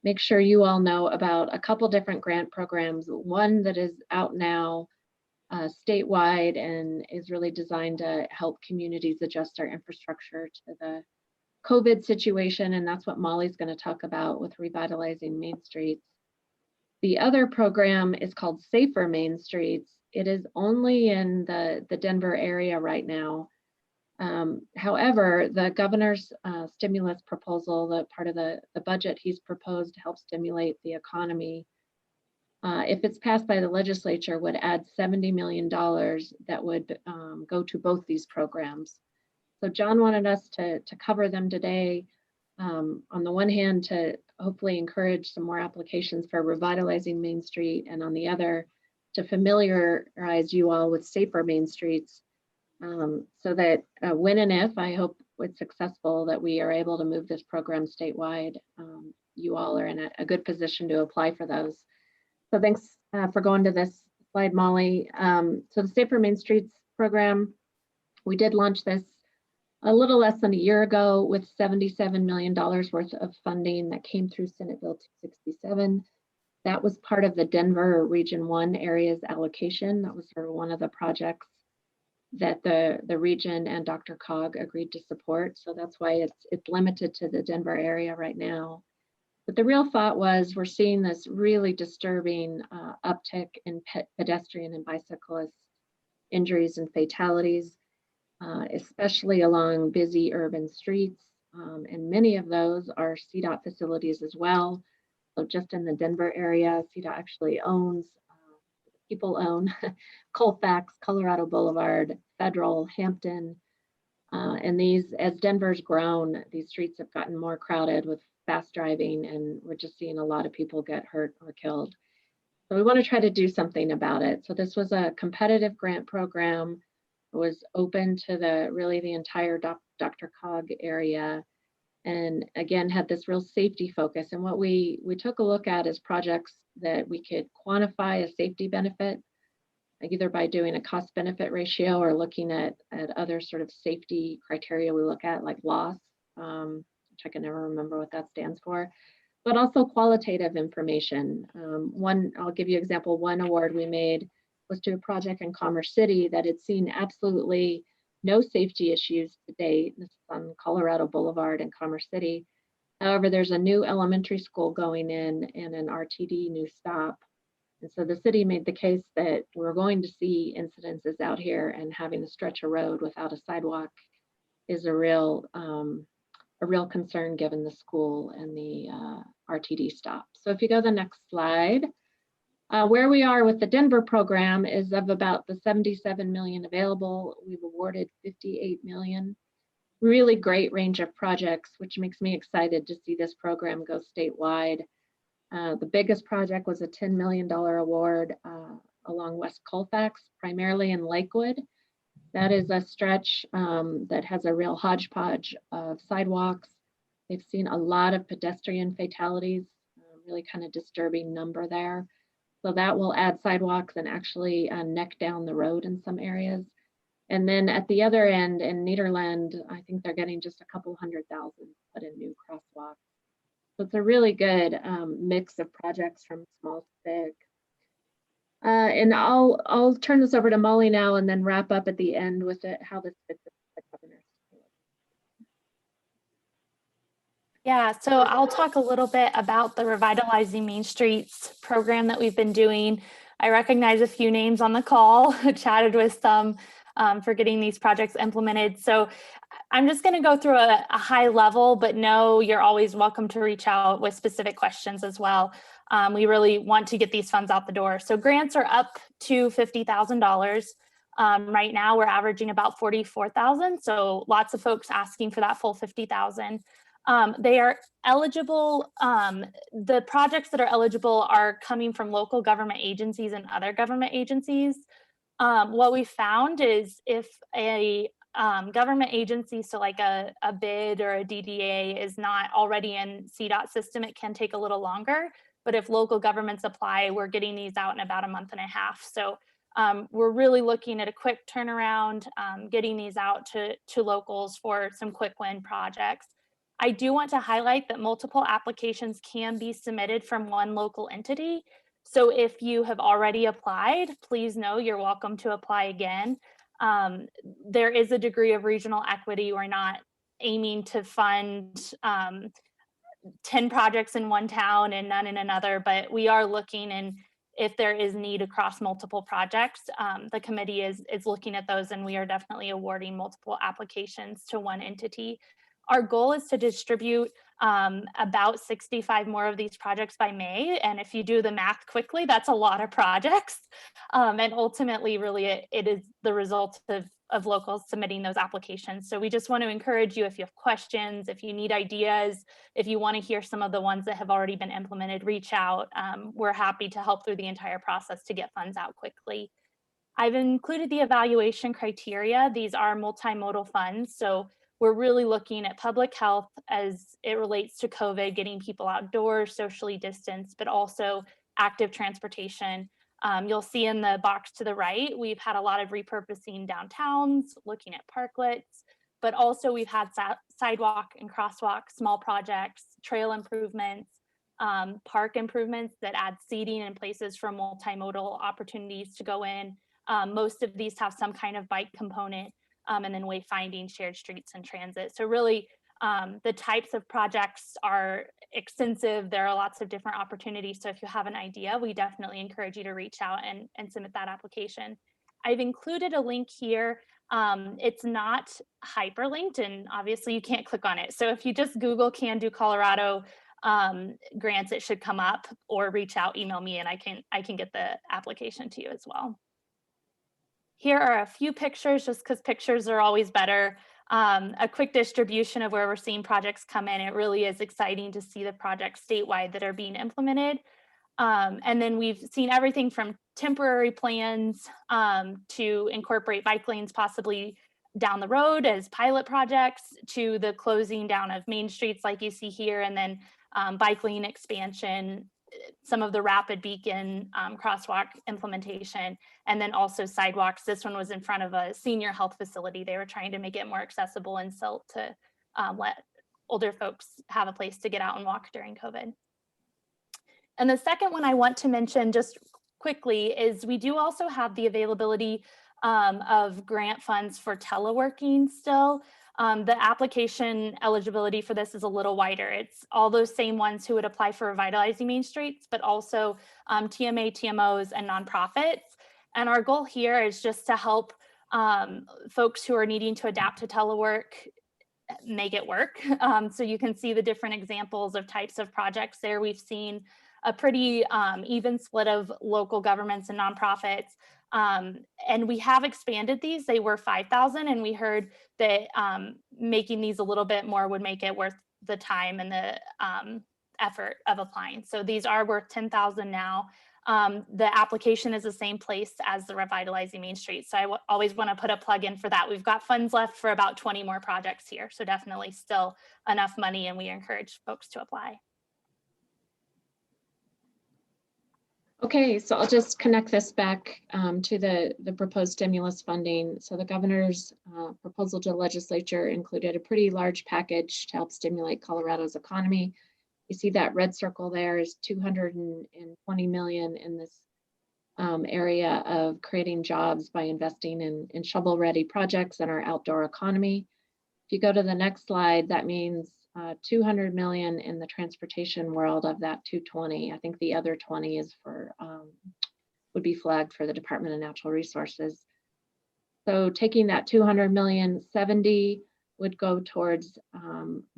make sure you all know about a couple different grant programs. One that is out now statewide and is really designed to help communities adjust their infrastructure to the COVID situation, and that's what Molly's going to talk about with Revitalizing Main Streets. The other program is called Safer Main Streets. It is only in the Denver area right now. However, the governor's stimulus proposal, the part of the budget he's proposed to help stimulate the economy, if it's passed by the legislature, would add $70 million that would go to both these programs. So John wanted us to cover them today. On the one hand, to hopefully encourage some more applications for Revitalizing Main Street, and on the other, to familiarize you all with Safer Main Streets, so that when and if, I hope it's successful, that we are able to move this program statewide. You all are in a good position to apply for those. So thanks for going to this slide, Molly. So the Safer Main Streets program, we did launch this a little less than a year ago with $77 million worth of funding that came through Senate Bill 267. That was part of the Denver Region 1 areas allocation. That was sort of one of the projects that the region and DRCOG agreed to support. So that's why it's limited to the Denver area right now. But the real thought was, we're seeing this really disturbing uptick in pedestrian and bicyclist injuries and fatalities, especially along busy urban streets. And many of those are CDOT facilities as well. So just in the Denver area, CDOT actually owns, people own Colfax, Colorado Boulevard, Federal, Hampton. And these, as Denver's grown, these streets have gotten more crowded with fast driving, and we're just seeing a lot of people get hurt or killed. So we want to try to do something about it. So this was a competitive grant program. It was open to the entire DRCOG area, and again had this real safety focus. And what we took a look at is projects that we could quantify a safety benefit, either by doing a cost benefit ratio or looking at other sort of safety criteria we look at, like loss, which I can never remember what that stands for, but also qualitative information. I'll give you an example. One award we made was to a project in Commerce City that had seen absolutely no safety issues to date. This is on Colorado Boulevard in Commerce City. However, there's a new elementary school going in and an RTD new stop. And so the city made the case that we're going to see incidences out here, and having a stretch of road without a sidewalk is a real concern given the school and the RTD stop. So if you go to the next slide, where we are with the Denver program is of about the 77 million available, we've awarded 58 million. Really great range of projects, which makes me excited to see this program go statewide. The biggest project was a $10 million award along West Colfax, primarily in Lakewood. That is a stretch that has a real hodgepodge of sidewalks. They've seen a lot of pedestrian fatalities, really kind of disturbing number there. So that will add sidewalks and actually neck down the road in some areas. And then at the other end in Nederland, I think they're getting just a couple 100,000 to put in new crosswalks. So it's a really good mix of projects from small to big. And I'll turn this over to Molly now and then wrap up at the end with it, how this fits with the governor's. Yeah, so I'll talk a little bit about the Revitalizing Main Streets program that we've been doing. I recognize a few names on the call, chatted with some for getting these projects implemented. So I'm just going to go through a high level, but no, you're always welcome to reach out with specific questions as well. We really want to get these funds out the door. So grants are up to $50,000. Right now we're averaging about 44,000. So lots of folks asking for that full 50,000. They are eligible. The projects that are eligible are coming from local government agencies and other government agencies. What we found is if a government agency, so like a BID or a DDA is not already in CDOT system, it can take a little longer. But if local governments apply, we're getting these out in about a month and a half. So we're really looking at a quick turnaround, getting these out to locals for some quick win projects. I do want to highlight that multiple applications can be submitted from one local entity. So if you have already applied, please know you're welcome to apply again. There is a degree of regional equity. We're not aiming to fund 10 projects in one town and none in another, but we are looking, and if there is need across multiple projects, the committee is looking at those, and we are definitely awarding multiple applications to one entity. Our goal is to distribute about 65 more of these projects by May. And if you do the math quickly, that's a lot of projects. And ultimately, really, it is the result of locals submitting those applications. So we just want to encourage you, if you have questions, if you need ideas, if you want to hear some of the ones that have already been implemented, reach out. We're happy to help through the entire process to get funds out quickly. I've included the evaluation criteria. These are multimodal funds. So we're really looking at public health as it relates to COVID, getting people outdoors, socially distanced, but also active transportation. You'll see in the box to the right, we've had a lot of repurposing downtowns, looking at parklets, but also we've had sidewalk and crosswalk, small projects, trail improvements, park improvements that add seating and places for multimodal opportunities to go in. Most of these have some kind of bike component. And then wayfinding, shared streets, and transit. So really, the types of projects are extensive. There are lots of different opportunities. So if you have an idea, we definitely encourage you to reach out and submit that application. I've included a link here. It's not hyperlinked, and obviously you can't click on it. So if you just Google Can Do Colorado grants, it should come up, or reach out, email me, and I can get the application to you as well. Here are a few pictures, just because pictures are always better. A quick distribution of where we're seeing projects come in. It really is exciting to see the projects statewide that are being implemented. And then we've seen everything from temporary plans to incorporate bike lanes possibly down the road as pilot projects, to the closing down of main streets like you see here, and then bike lane expansion, some of the rapid beacon crosswalk implementation, and then also sidewalks. This one was in front of a senior health facility. They were trying to make it more accessible and silt to let older folks have a place to get out and walk during COVID. And the second one I want to mention just quickly is we do also have the availability of grant funds for teleworking still. The application eligibility for this is a little wider. It's all those same ones who would apply for Revitalizing Main Streets, but also TMA, TMOs, and nonprofits. And our goal here is just to help folks who are needing to adapt to telework make it work. So you can see the different examples of types of projects there. We've seen a pretty even split of local governments and nonprofits. And we have expanded these. They were 5,000, and we heard that making these a little bit more would make it worth the time and the effort of applying. So these are worth 10,000 now. The application is the same place as the Revitalizing Main Street. So I always want to put a plug in for that. We've got funds left for about 20 more projects here. So definitely still enough money, and we encourage folks to apply. Okay, so I'll just connect this back to the proposed stimulus funding. So the governor's proposal to the legislature included a pretty large package to help stimulate Colorado's economy. You see that red circle there is 220 million in this area of creating jobs by investing in shovel-ready projects in our outdoor economy. If you go to the next slide, that means 200 million in the transportation world of that 220. I think the other 20 is for would be flagged for the Department of Natural Resources. So taking that 200 million, 70 would go towards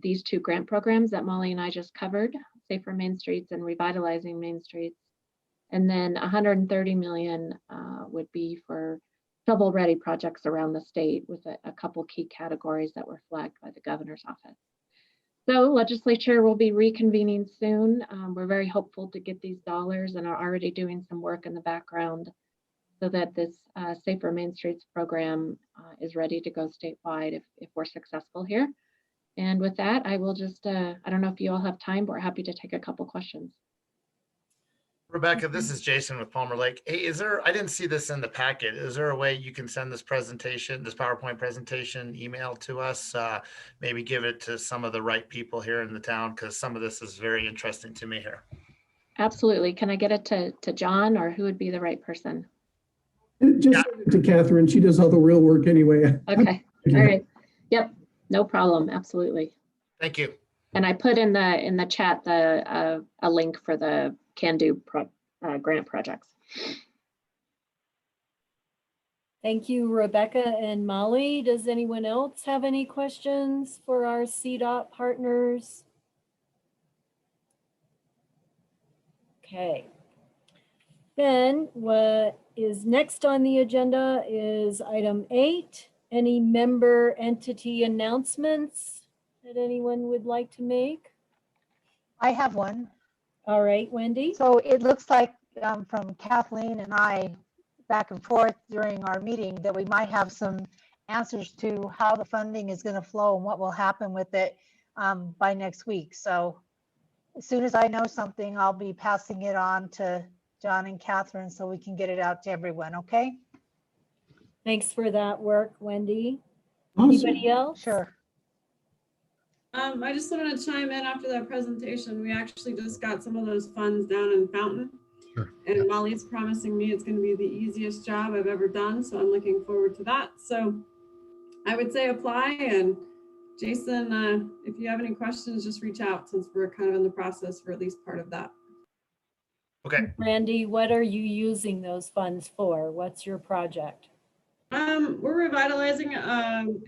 these two grant programs that Molly and I just covered, Safer Main Streets and Revitalizing Main Streets. And then 130 million would be for shovel-ready projects around the state with a couple key categories that were flagged by the governor's office. So legislature will be reconvening soon. We're very hopeful to get these dollars and are already doing some work in the background so that this Safer Main Streets program is ready to go statewide if we're successful here. And with that, I will just, I don't know if you all have time, but we're happy to take a couple questions. Rebecca, this is Jason with Palmer Lake. Hey, I didn't see this in the packet. Is there a way you can send this presentation, this PowerPoint presentation email to us? Maybe give it to some of the right people here in the town, because some of this is very interesting to me here. Absolutely. Can I get it to John, or who would be the right person? Just send it to Catherine. She does all the real work anyway. Okay. All right. Yep. No problem. Absolutely. Thank you. And I put in the chat a link for the Can-Do grant projects. Thank you, Rebecca and Molly. Does anyone else have any questions for our CDOT partners? Okay. Then what is next on the agenda is item 8. Any member entity announcements that anyone would like to make? I have one. All right, Wendy. So it looks like from Kathleen and I back and forth during our meeting that we might have some answers to how the funding is going to flow and what will happen with it by next week. So as soon as I know something, I'll be passing it on to John and Catherine so we can get it out to everyone. Okay. Thanks for that work, Wendy. Awesome. Anybody else? Sure. I just wanted to chime in after that presentation. We actually just got some of those funds down in Fountain. Sure. And Molly's promising me it's going to be the easiest job I've ever done. So I'm looking forward to that. So I would say apply. And Jason, if you have any questions, just reach out, since we're kind of in the process for at least part of that. Okay. Randy, what are you using those funds for? What's your project? We're revitalizing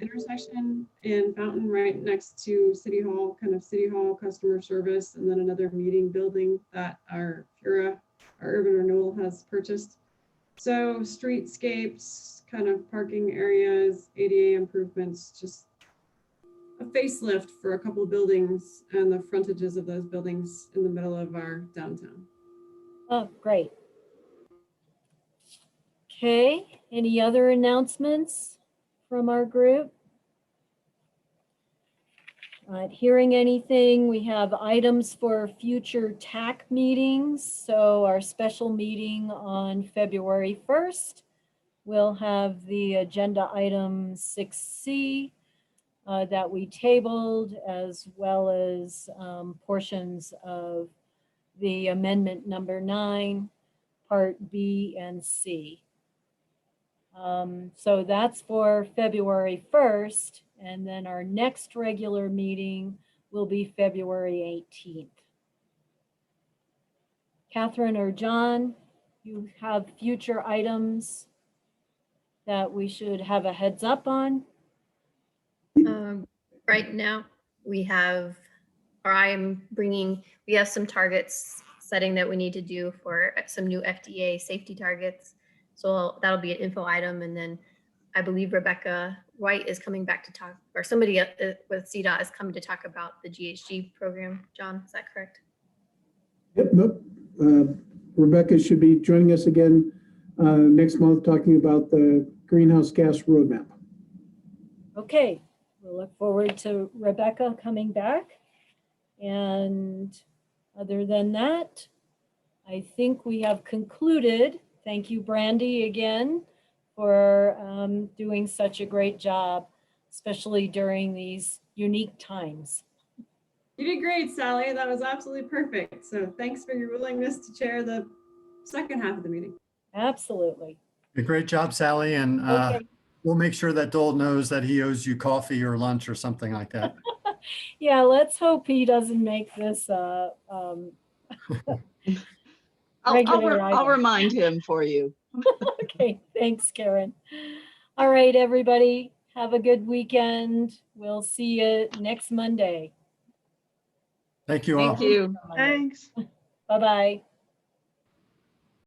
intersection in Fountain right next to City Hall, kind of City Hall customer service, and then another meeting building that our Pura, our urban renewal, has purchased. So streetscapes, kind of parking areas, ADA improvements, just a facelift for a couple of buildings and the frontages of those buildings in the middle of our downtown. Oh, great. Okay, any other announcements from our group? Not hearing anything. We have items for future TAC meetings. So our special meeting on February 1st, we'll have the agenda item 6C that we tabled, as well as portions of the amendment number 9, part B and C. So that's for February 1st, and then our next regular meeting will be February 18th. Catherine or John, you have future items that we should have a heads up on? Right now, we have, or I am bringing, we have some targets setting that we need to do for some new FDA safety targets. So that'll be an info item. And then I believe Rebecca White is coming back to talk, or somebody with CDOT is coming to talk about the GHG program. John, is that correct? Yep, nope. Rebecca should be joining us again next month, talking about the greenhouse gas roadmap. Okay, we'll look forward to Rebecca coming back. And other than that, I think we have concluded. Thank you, Brandy, again, for doing such a great job, especially during these unique times. You did great, Sally. That was absolutely perfect. So thanks for your willingness to chair the second half of the meeting. Absolutely. Great job, Sally. And Okay. we'll make sure that Dole knows that he owes you coffee or lunch or something like that. Yeah, let's hope he doesn't make this I'll regular item. remind him for you. Okay, thanks, Karen. All right, everybody, have a good weekend. We'll see you next Monday. Thank you all. Thank you. Thanks. Bye-bye.